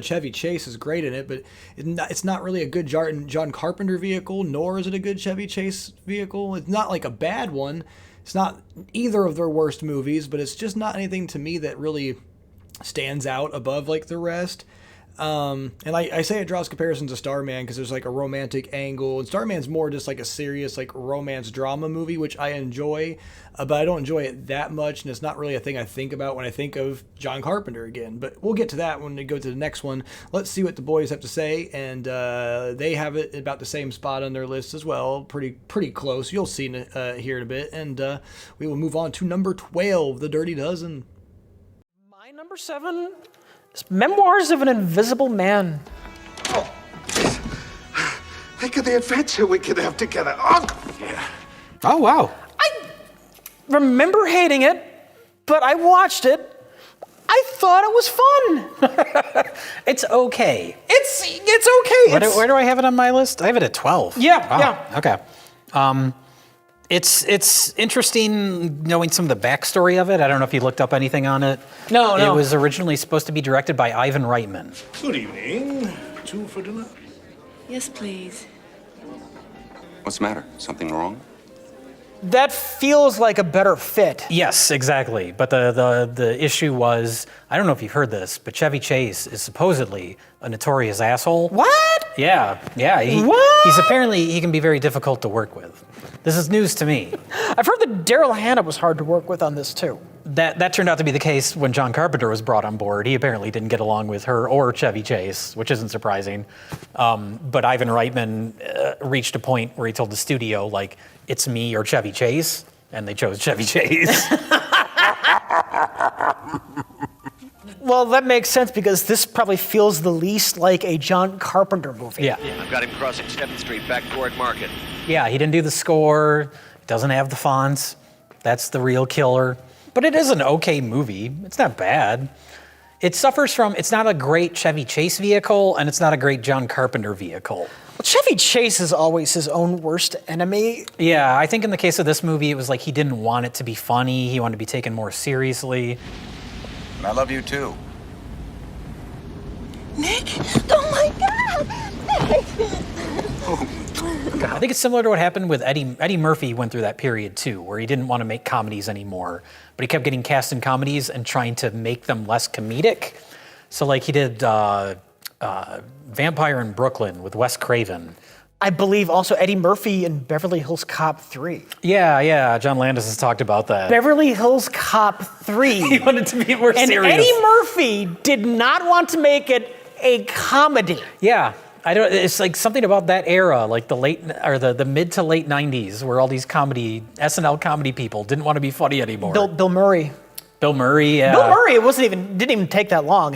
Chevy Chase is great in it, but it's not really a good John Carpenter vehicle, nor is it a good Chevy Chase vehicle. It's not a bad one. It's not either of their worst movies, but it's just not anything to me that really stands out above like the rest. And I say it draws comparisons to Starman because there's like a romantic angle, and Starman's more just like a serious like romance drama movie, which I enjoy, but I don't enjoy it that much, and it's not really a thing I think about when I think of John Carpenter again. But we'll get to that when we go to the next one. Let's see what the boys have to say, and they have it about the same spot on their list as well, pretty close. You'll see here in a bit, and we will move on to number 12, The Dirty Dozen. My number 7. It's Memoirs of an Invisible Man. Oh. Think of the adventure we could have together. Oh, yeah. Oh, wow. I remember hating it, but I watched it. I thought it was fun. It's okay. It's okay. Where do I have it on my list? I have it at 12. Yeah, wow. yeah. Okay. It's interesting knowing some of the backstory of it. I don't know if you looked up anything on it. No. It was originally supposed to be directed by Ivan Reitman. Good evening. 2 for dinner? Yes, please. What's the matter? Something wrong? That feels like a better fit. Yes, exactly. But the issue was, I don't know if you've heard this, but Chevy Chase is supposedly a notorious asshole. What? Yeah. What? He's apparently, he can be very difficult to work with. This is news to me. I've heard that Daryl Hannah was hard to work with on this too. That turned out to be the case when John Carpenter was brought on board. He apparently didn't get along with her or Chevy Chase, which isn't surprising. But Ivan Reitman reached a point where he told the studio, like, it's me or Chevy Chase, and they chose Chevy Chase. Well, that makes sense because this probably feels the least like a John Carpenter movie. Yeah. I've got him crossing 7th Street back toward Market. Yeah, he didn't do the score, doesn't have the fonts. That's the real killer. But it is an okay movie. It's not bad. It suffers from, it's not a great Chevy Chase vehicle, and it's not a great John Carpenter vehicle. Well, Chevy Chase is always his own worst enemy. Yeah, I think in the case of this movie, it was like he didn't want it to be funny. He wanted to be taken more seriously. And I love you too. Nick! Oh my God! Nick! I think it's similar to what happened with Eddie. Eddie Murphy went through that period too, where he didn't want to make comedies anymore, but he kept getting cast in comedies and trying to make them less comedic. So like he did Vampire in Brooklyn with Wes Craven. I believe also Eddie Murphy in Beverly Hills Cop 3. Yeah, John Landis has talked about that. Beverly Hills Cop 3. He wanted to be more serious. And Eddie Murphy did not want to make it a comedy. Yeah. It's like something about that era, like the mid to late 90s, where all these SNL comedy people didn't want to be funny anymore. Bill Murray. Bill Murray, yeah. Bill Murray, didn't even take that long.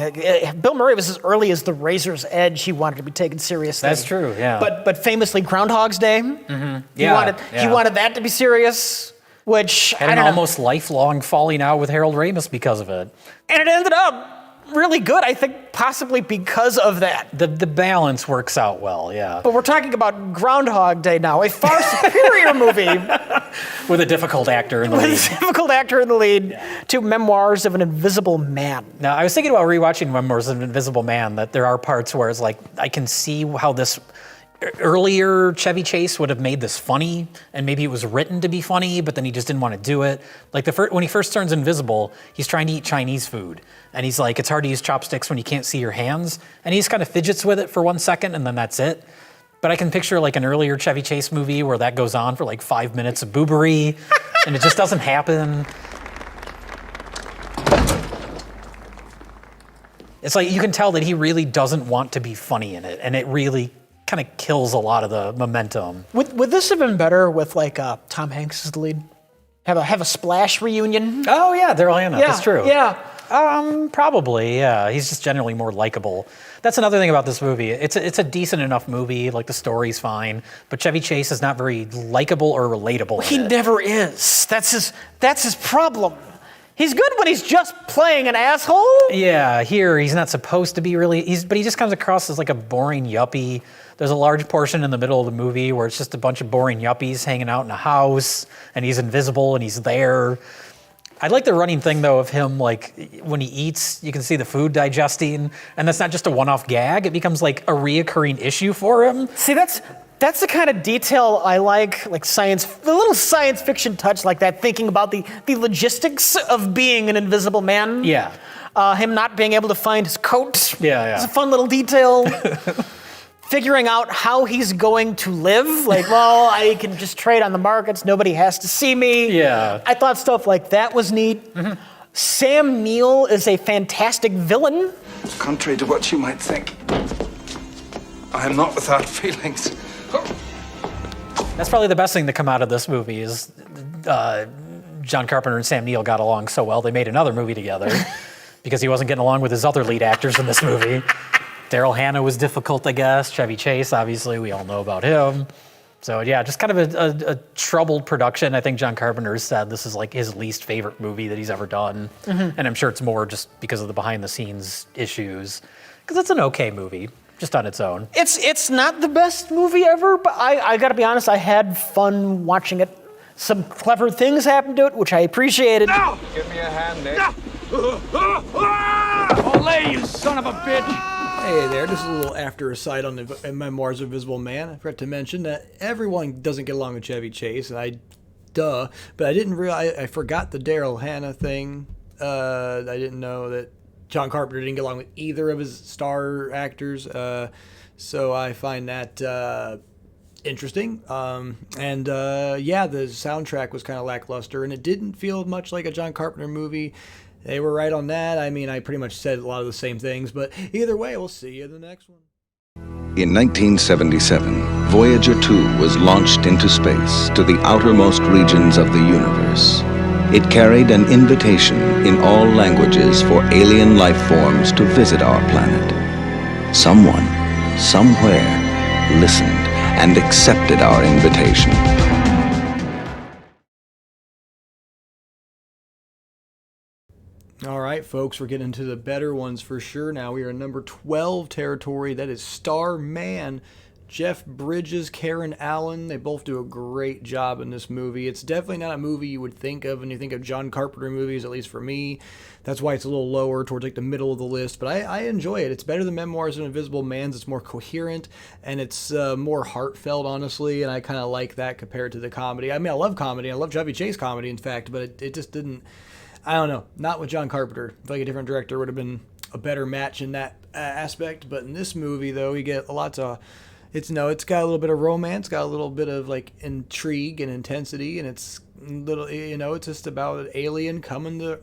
Bill Murray was as early as The Razor's Edge. He wanted to be taken seriously. That's true, yeah. But famously, Groundhog's Day. Mm-hmm. He wanted that to be serious, which had an almost lifelong falling out with Harold Ramis because of it. And it ended up really good, I think, possibly because of that. The balance works out well, yeah. But we're talking about Groundhog Day now, a far superior movie. With a difficult actor in the lead. With a difficult actor in the lead to Memoirs of an Invisible Man. Now, I was thinking about rewatching Memoirs of an Invisible Man, that there are parts where it's like, I can see how this earlier Chevy Chase would have made this funny, and maybe it was written to be funny, but then he just didn't want to do it. Like when he first turns invisible, he's trying to eat Chinese food, and he's like, it's hard to use chopsticks when you can't see your hands, and he just kind of fidgets with it for 1 second, and then that's it. But I can picture like an earlier Chevy Chase movie where that goes on for like 5 minutes of boobery, and it just doesn't happen. It's like you can tell that he really doesn't want to be funny in it, and it really kind of kills a lot of the momentum. Would this have been better with like Tom Hanks as the lead? Have a Splash reunion? Oh yeah, Daryl Hannah. Yeah, that's true. Yeah. Probably, yeah. He's just generally more likable. That's another thing about this movie. It's a decent enough movie, like the story's fine, but Chevy Chase is not very likable or relatable. He never is. That's his problem. He's good when he's just playing an asshole. Yeah, here he's not supposed to be really, but he just comes across as like a boring yuppie. There's a large portion in the middle of the movie where it's just a bunch of boring yuppies hanging out in a house, and he's invisible and he's there. I like the running thing though of him, like when he eats, you can see the food digesting, and that's not just a one-off gag. It becomes like a reoccurring issue for him. See, that's the kind of detail I like the little science fiction touch like that, thinking about the logistics of being an invisible man. Yeah. Him not being able to find his coat. Yeah. It's a fun little detail. Figuring out how he's going to live. Like, well, I can just trade on the markets. Nobody has to see me. Yeah. I thought stuff like that was neat. Sam Neill is a fantastic villain. Contrary to what you might think, I am not without feelings. That's probably the best thing to come out of this movie is John Carpenter and Sam Neill got along so well they made another movie together because he wasn't getting along with his other lead actors in this movie. Daryl Hannah was difficult, I guess. Chevy Chase, obviously, we all know about him. So yeah, just kind of a troubled production. I think John Carpenter said this is like his least favorite movie that he's ever done. And I'm sure it's more just because of the behind the scenes issues. Because it's an okay movie, just on its own. It's not the best movie ever, but I gotta be honest, I had fun watching it. Some clever things happened to it, which I appreciated. No! Give me a hand, Nick. No! Olay, you son of a bitch! Hey there, just a little after aside on the Memoirs of Invisible Man. I forgot to mention that everyone doesn't get along with Chevy Chase, and but I didn't realize, I forgot the Daryl Hannah thing. I didn't know that John Carpenter didn't get along with either of his star actors, so I find that interesting. Yeah, the soundtrack was kind of lackluster, and it didn't feel much like a John Carpenter movie. They were right on that. I mean, I pretty much said a lot of the same things, but either way, we'll see you in the next one. In 1977, Voyager 2 was launched into space to the outermost regions of the universe. It carried an invitation in all languages for alien life forms to visit our planet. Someone, somewhere, listened and accepted our invitation. All right, folks, we're getting into the better ones for sure now. We are in number 12 territory. That is Starman. Jeff Bridges, Karen Allen, they both do a great job in this movie. It's definitely not a movie you would think of when you think of John Carpenter movies, at least for me. That's why it's a little lower towards like the middle of the list, but I enjoy it. It's better than Memoirs of an Invisible Man. It's more coherent, and it's more heartfelt, honestly, and I kind of like that compared to the comedy. I mean, I love comedy. I love Chevy Chase comedy, in fact, but it just didn't, I don't know, not with John Carpenter. I feel like a different director would have been a better match in that aspect, but in this movie, though, you get lots of... It's got a little bit of romance, got a little bit of like intrigue and intensity, and it's little, it's just about an alien coming to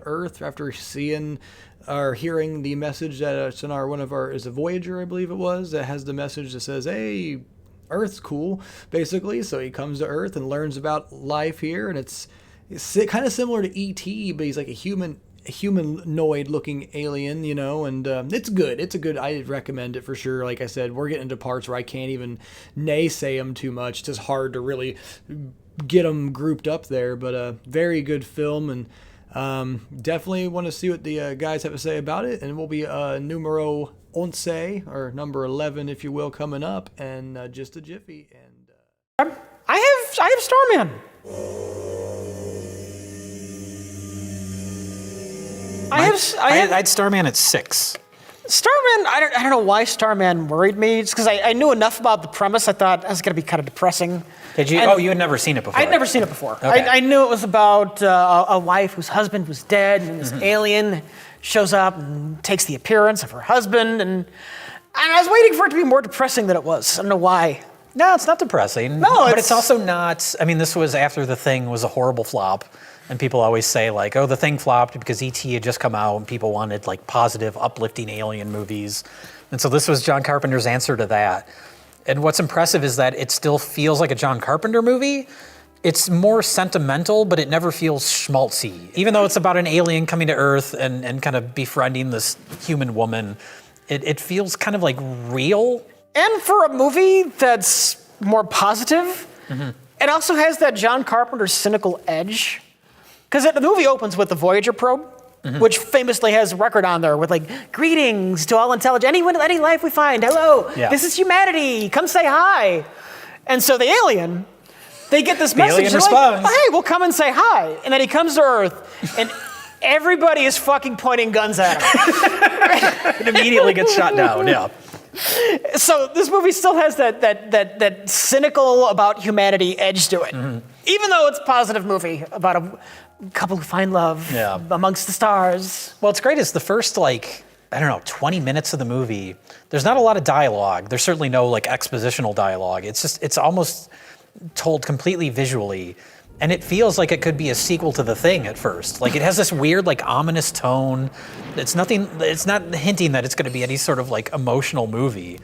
Earth after seeing or hearing the message that is a Voyager, I believe it was, that has the message that says, "Hey, Earth's cool," basically. So he comes to Earth and learns about life here, and it's kind of similar to E.T., but he's like a humanoid-looking alien, and it's good. I recommend it for sure. Like I said, we're getting into parts where I can't even naysay them too much. It's just hard to really get them grouped up there, but a very good film, and definitely want to see what the guys have to say about it, and we'll be numero 11, or number 11, if you will, coming up, and just a jiffy. And I have Starman. I had Starman at 6. Starman, I don't know why Starman worried me. It's because I knew enough about the premise. I thought that was going to be kind of depressing. Did you? You had never seen it before? I'd never seen it before. Okay. I knew it was about a wife whose husband was dead, and this alien shows up and takes the appearance of her husband. And I was waiting for it to be more depressing than it was. I don't know why. No, it's not depressing. No, but it's also not. I mean, this was after The Thing was a horrible flop. And people always say, like, oh, The Thing flopped because E.T. had just come out and people wanted, like, positive, uplifting alien movies. And so this was John Carpenter's answer to that. And what's impressive is that it still feels like a John Carpenter movie. It's more sentimental, but it never feels schmaltzy. Even though it's about an alien coming to Earth and kind of befriending this human woman, it feels kind of, like, real. And for a movie that's more positive, it also has that John Carpenter cynical edge. Because the movie opens with the Voyager probe, which famously has a record on there with like, "Greetings to all intelligent, any life we find, hello, this is humanity, come say hi." And so the alien, they get this message. Alien responds. Like, "Oh, hey, we'll come and say hi." And then he comes to Earth, and everybody is fucking pointing guns at him. It immediately gets shot down, yeah. So this movie still has that cynical about humanity edge to it. Even though it's a positive movie about couple who find love amongst the stars. Well, it's great. It's the first, like, I don't know, 20 minutes of the movie. There's not a lot of dialogue. There's certainly no like expositional dialogue. It's almost told completely visually. And it feels like it could be a sequel to The Thing at first. Like it has this weird, like ominous tone. It's not hinting that it's going to be any sort of like emotional movie.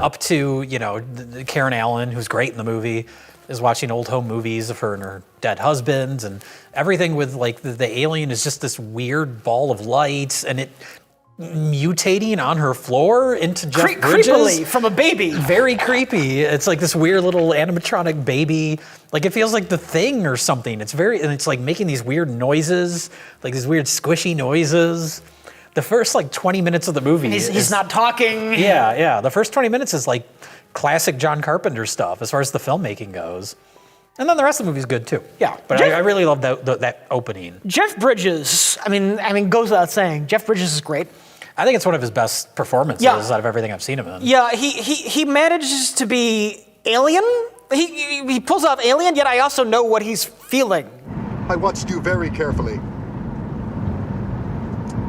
Up to, you know, Karen Allen, who's great in the movie, is watching old home movies of her and her dead husband, and everything with like the alien is just this weird ball of light, and it mutating on her floor into Jeff Bridges. Creepily from a baby. Very creepy. It's like this weird little animatronic baby. Like it feels like The Thing or something. And it's like making these weird noises, like these weird squishy noises. The first like 20 minutes of the movie he's not talking. Yeah. The first 20 minutes is like classic John Carpenter stuff as far as the filmmaking goes. And then the rest of the movie's good too. Yeah. But I really love that opening. Jeff Bridges, I mean, goes without saying, Jeff Bridges is great. I think it's one of his best performances out of everything I've seen him in. Yeah, he manages to be alien. He pulls off alien, yet I also know what he's feeling. I watched you very carefully.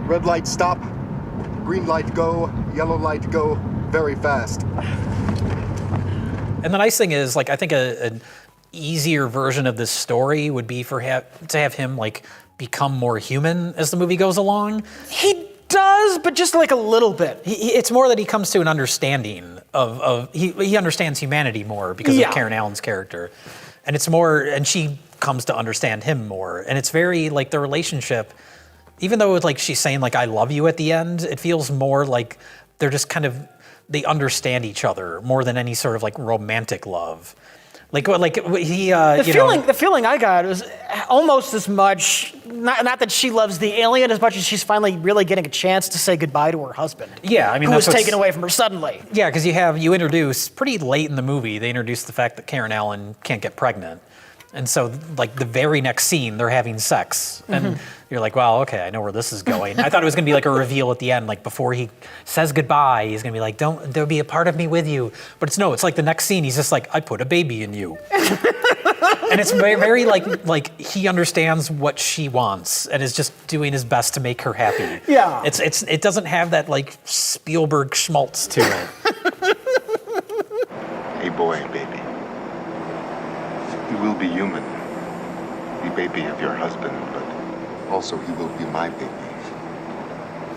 Red light stop, green light go, yellow light go, very fast. And the nice thing is, like, I think an easier version of this story would be to have him like become more human as the movie goes along. He does, but just like a little bit. It's more that he comes to an understanding of he understands humanity more because of Karen Allen's character, and it's more, and she comes to understand him more, and it's very like the relationship. Even though it's like she's saying like I love you at the end, it feels more like they're just kind of they understand each other more than any sort of like romantic love. The feeling I got was almost as much not that she loves the alien as much as she's finally really getting a chance to say goodbye to her husband. Yeah, I mean who was taken away from her suddenly. Yeah, because you introduce pretty late in the movie. They introduce the fact that Karen Allen can't get pregnant. And so, like, the very next scene, they're having sex. And you're like, well, okay, I know where this is going. I thought it was going to be like a reveal at the end, like before he says goodbye, he's going to be like, there'll be a part of me with you. But it's like the next scene, he's just like, I put a baby in you. And it's very, very like he understands what she wants and is just doing his best to make her happy. Yeah. It doesn't have that, like, Spielberg schmaltz to it. Hey boy, baby. He will be human, the baby of your husband, but also he will be my baby.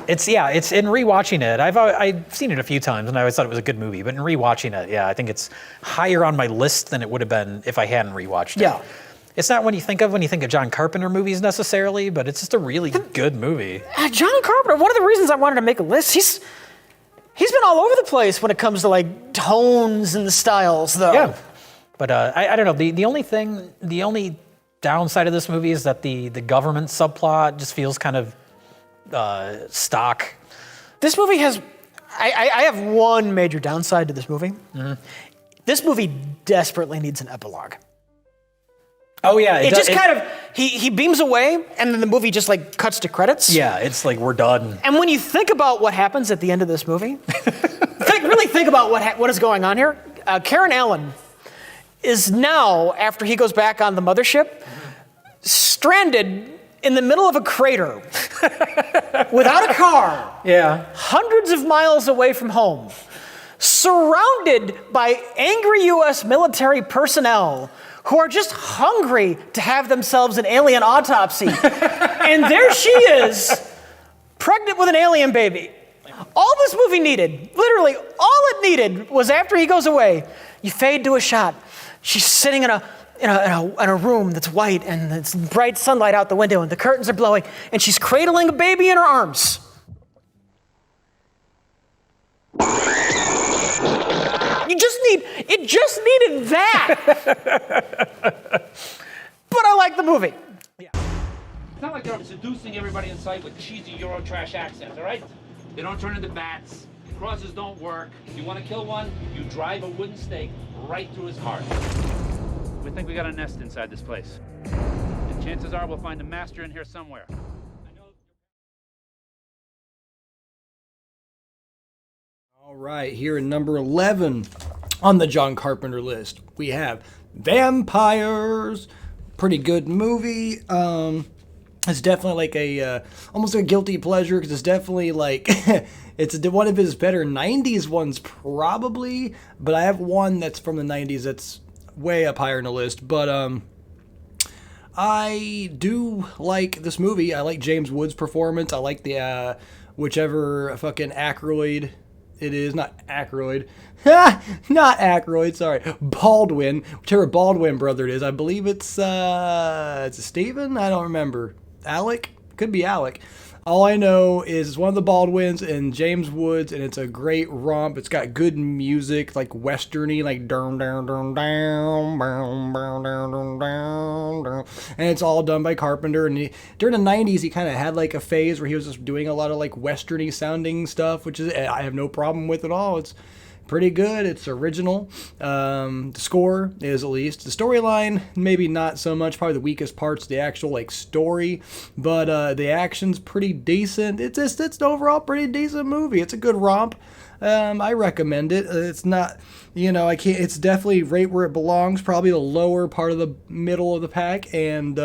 It's in rewatching it. I've seen it a few times and I always thought it was a good movie, but in rewatching it, I think it's higher on my list than it would have been if I hadn't rewatched it. Yeah. It's not when you think of John Carpenter movies necessarily, but it's just a really good movie. John Carpenter, one of the reasons I wanted to make a list, he's been all over the place when it comes to like tones and the styles though. Yeah. But I don't know. The only downside of this movie is that the government subplot just feels kind of stock. This movie has. I have one major downside to this movie. Mm-hmm. This movie desperately needs an epilogue. Oh yeah, he beams away, and then the movie just like cuts to credits. Yeah, it's like we're done. And when you think about what happens at the end of this movie, really think about what is going on here. Karen Allen is now, after he goes back on the mothership, stranded in the middle of a crater without a car. Yeah. Hundreds of miles away from home, surrounded by angry U.S. military personnel who are just hungry to have themselves an alien autopsy. And there she is, pregnant with an alien baby. All this movie needed, literally all it needed, was after he goes away, you fade to a shot. She's sitting in a room that's white and it's bright sunlight out the window and the curtains are blowing and she's cradling a baby in her arms. It just needed that. But I like the movie. Yeah. It's not like they're seducing everybody in sight with cheesy Eurotrash accents, all right? They don't turn into bats. Crosses don't work. If you want to kill one, you drive a wooden stake right through his heart. We think we got a nest inside this place. And chances are we'll find a master in here somewhere. All right, here at number 11 on the John Carpenter list, we have Vampires. Pretty good movie. It's definitely like a almost a guilty pleasure because it's definitely like it's one of his better 90s ones probably, but I have one that's from the 90s that's way up higher in the list. But I do like this movie. I like James Woods' performance. I like the whichever fucking Aykroyd it is, not Aykroyd. Not Aykroyd, sorry. Baldwin, whichever Baldwin brother it is. I believe it's Steven? I don't remember. Alec? Could be Alec. All I know is it's one of the Baldwins and James Woods, and it's a great romp. It's got good music, like westerny, like down, down, down, down, down, down, down, down, down. And it's all done by Carpenter. And during the 90s, he kind of had like a phase where he was just doing a lot of like westerny sounding stuff, which is I have no problem with at all. It's pretty good. It's original. The score is, at least. The storyline, maybe not so much. Probably the weakest part's the actual like story, but the action's pretty decent. It's an overall pretty decent movie. It's a good romp. I recommend it. It's not, I can't. It's definitely right where it belongs. Probably the lower part of the middle of the pack, and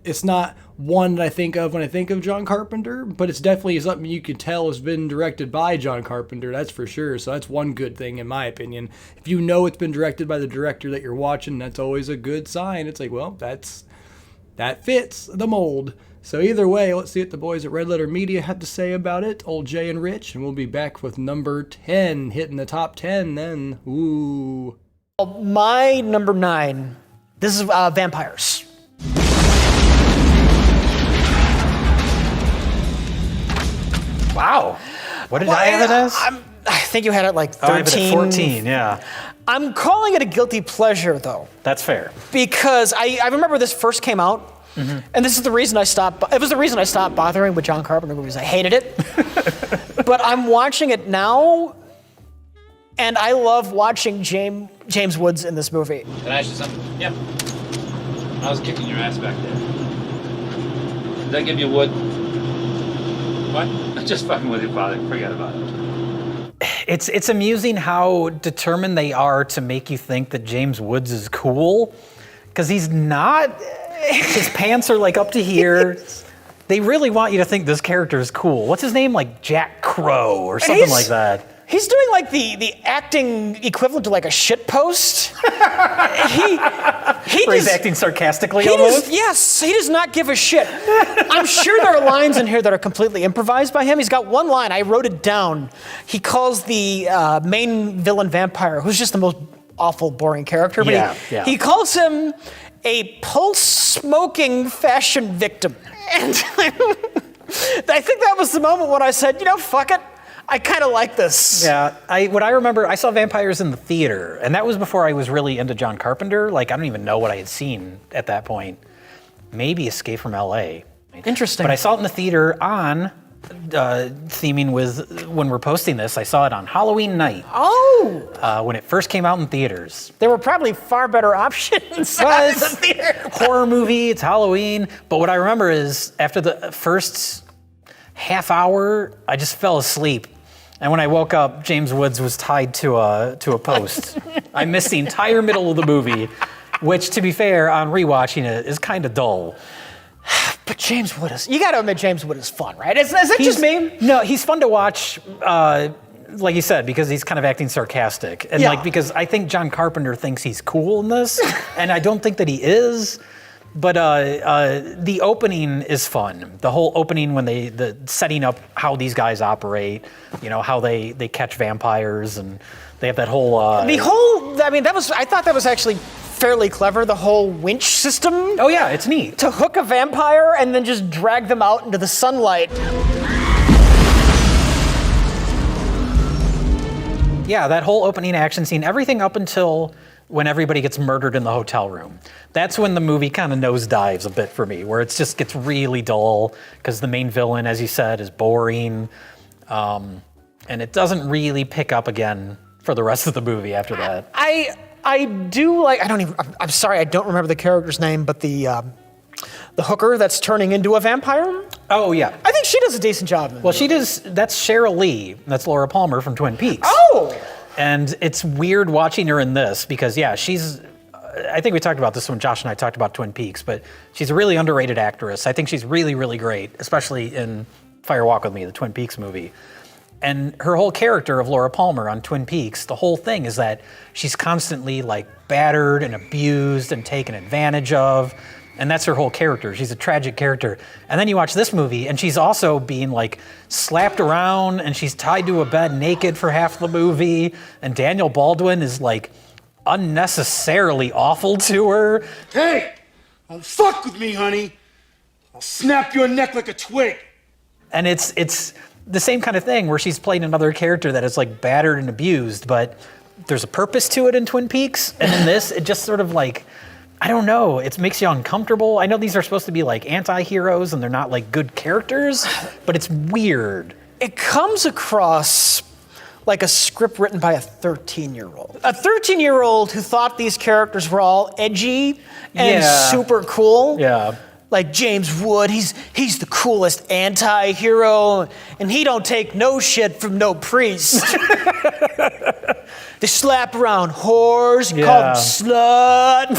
it's not one that I think of when I think of John Carpenter, but it's definitely something you could tell has been directed by John Carpenter, that's for sure. So that's one good thing in my opinion. If you know it's been directed by the director that you're watching, that's always a good sign. It's like, well, that fits the mold. So either way, let's see what the boys at Red Letter Media have to say about it. Old Jay and Rich, and we'll be back with number 10, hitting the top 10 then. Ooh. My number 9, this is Vampires. Wow. What did I have it as? I think you had it like 13. I have it at 14, yeah. I'm calling it a guilty pleasure, though. That's fair. Because I remember this first came out, and this is the reason I stopped. It was the reason I stopped bothering with John Carpenter movies. I hated it. But I'm watching it now, and I love watching James Woods in this movie. Can I ask you something? Yep. I was kicking your ass back there. Did I give you wood? What? Just fucking with you, father. Forget about it. It's amusing how determined they are to make you think that James Woods is cool, because he's not. His pants are like up to here. They really want you to think this character is cool. What's his name? Like Jack Crow or something like that. He's doing like the acting equivalent to like a shit post. He's acting sarcastically almost? Yes, he does not give a shit. I'm sure there are lines in here that are completely improvised by him. He's got one line, I wrote it down. He calls the main villain vampire, who's just the most awful, boring character, but he calls him a pulse-smoking fashion victim. And I think that was the moment when I said, fuck it. I kind of like this. Yeah, what I remember, I saw Vampires in the theater, and that was before I was really into John Carpenter. Like, I don't even know what I had seen at that point. Maybe Escape from L.A. Interesting. But I saw it in the theater on, theming with, when we're posting this, I saw it on Halloween night. Oh! When it first came out in theaters. There were probably far better options Well, in the theater. Horror movie, it's Halloween. But what I remember is, after the first half hour, I just fell asleep. And when I woke up, James Woods was tied to a post. I missed the entire middle of the movie, which, to be fair, on rewatching it, is kind of dull. But James Wood you got to admit James Wood is fun, right? Is that just me? No, he's fun to watch, like you said, because he's kind of acting sarcastic. And because I think John Carpenter thinks he's cool in this, and I don't think that he is. But the opening is fun. The whole opening when the setting up how these guys operate, how they catch vampires, and they have that whole. I thought that was actually fairly clever. The whole winch system. Oh yeah, it's neat. To hook a vampire and then just drag them out into the sunlight. Yeah, that whole opening action scene, everything up until when everybody gets murdered in the hotel room. That's when the movie kind of nosedives a bit for me, where it just gets really dull, because the main villain, as you said, is boring, and it doesn't really pick up again for the rest of the movie after that. I do like, I'm sorry, I don't remember the character's name, but the hooker that's turning into a vampire. Oh, yeah. I think she does a decent job. Well, she does. That's Cheryl Lee. That's Laura Palmer from Twin Peaks. Oh! And it's weird watching her in this because, yeah, she's... I think we talked about this when Josh and I talked about Twin Peaks, but she's a really underrated actress. I think she's really, really great, especially in Fire Walk With Me, the Twin Peaks movie. And her whole character of Laura Palmer on Twin Peaks, the whole thing is that she's constantly like battered and abused and taken advantage of. And that's her whole character. She's a tragic character. And then you watch this movie and she's also being like slapped around and she's tied to a bed naked for half the movie. And Daniel Baldwin is like unnecessarily awful to her. Hey, don't fuck with me, honey. I'll snap your neck like a twig. And it's the same kind of thing where she's playing another character that is like battered and abused, but there's a purpose to it in Twin Peaks. And in this, it just sort of like, I don't know, it makes you uncomfortable. I know these are supposed to be like anti-heroes and they're not like good characters, but it's weird. It comes across like a script written by a 13-year-old. A 13-year-old who thought these characters were all edgy and super cool. Yeah. Like James Wood, he's the coolest anti-hero, and he don't take no shit from no priest. They slap around whores, call them slut.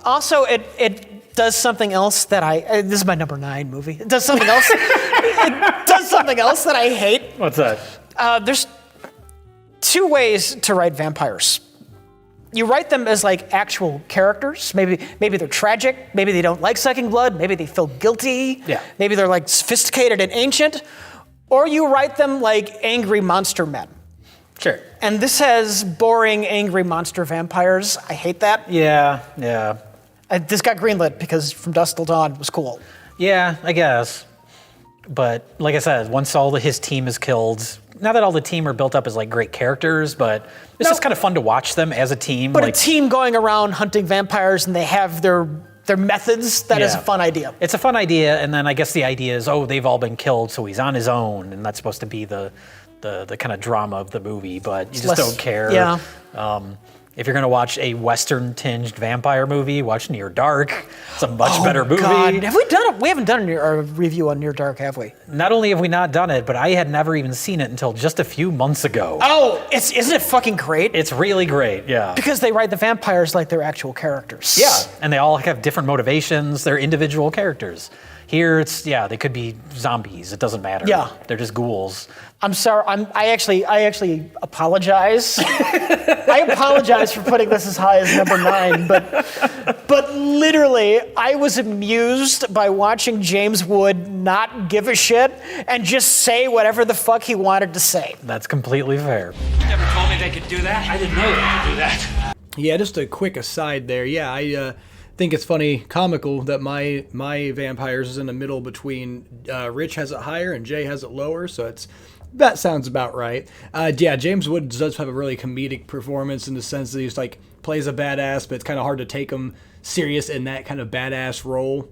Also, it does something else that this is my number 9 movie. It does something else. It does something else that I hate. What's that? There's 2 ways to write vampires. You write them as like actual characters. Maybe they're tragic. Maybe they don't like sucking blood. Maybe they feel guilty. Yeah. Maybe they're like sophisticated and ancient. Or you write them like angry monster men. Sure. And this has boring, angry monster vampires. I hate that. Yeah. This got greenlit because From Dusk Till Dawn was cool. Yeah, I guess. But like I said, once his team is killed, not that all the team are built up as like great characters, but it's just kind of fun to watch them as a team. But like, a team going around hunting vampires and they have their methods, that is a fun idea. It's a fun idea, and then I guess the idea is, they've all been killed, so he's on his own, and that's supposed to be the kind of drama of the movie, but you just don't care. Yeah. If you're going to watch a Western-tinged vampire movie, watch Near Dark. It's a much better movie. God. Have we done it? We haven't done a review on Near Dark, have we? Not only have we not done it, but I had never even seen it until just a few months ago. Oh, isn't it fucking great? It's really great, yeah. Because they write the vampires like they're actual characters. Yeah, and they all have different motivations. They're individual characters. Here, they could be zombies. It doesn't matter. Yeah. They're just ghouls. I'm sorry. I actually apologize. I apologize for putting this as high as number 9, but literally, I was amused by watching James Wood not give a shit and just say whatever the fuck he wanted to say. That's completely fair. You never told me they could do that. I didn't know they could do that. Yeah, just a quick aside there. Yeah, I think it's funny, comical, that my vampires is in the middle between Rich has it higher and Jay has it lower, so that sounds about right. Yeah, James Wood does have a really comedic performance in the sense that he's like plays a badass, but it's kind of hard to take him serious in that kind of badass role.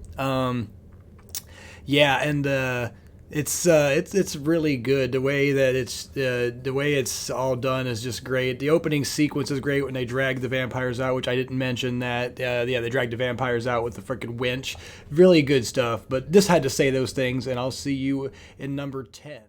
It's really good. The way it's all done is just great. The opening sequence is great when they drag the vampires out, which I didn't mention that. They dragged the vampires out with the freaking winch. Really good stuff. But just had to say those things, and I'll see you in number 10.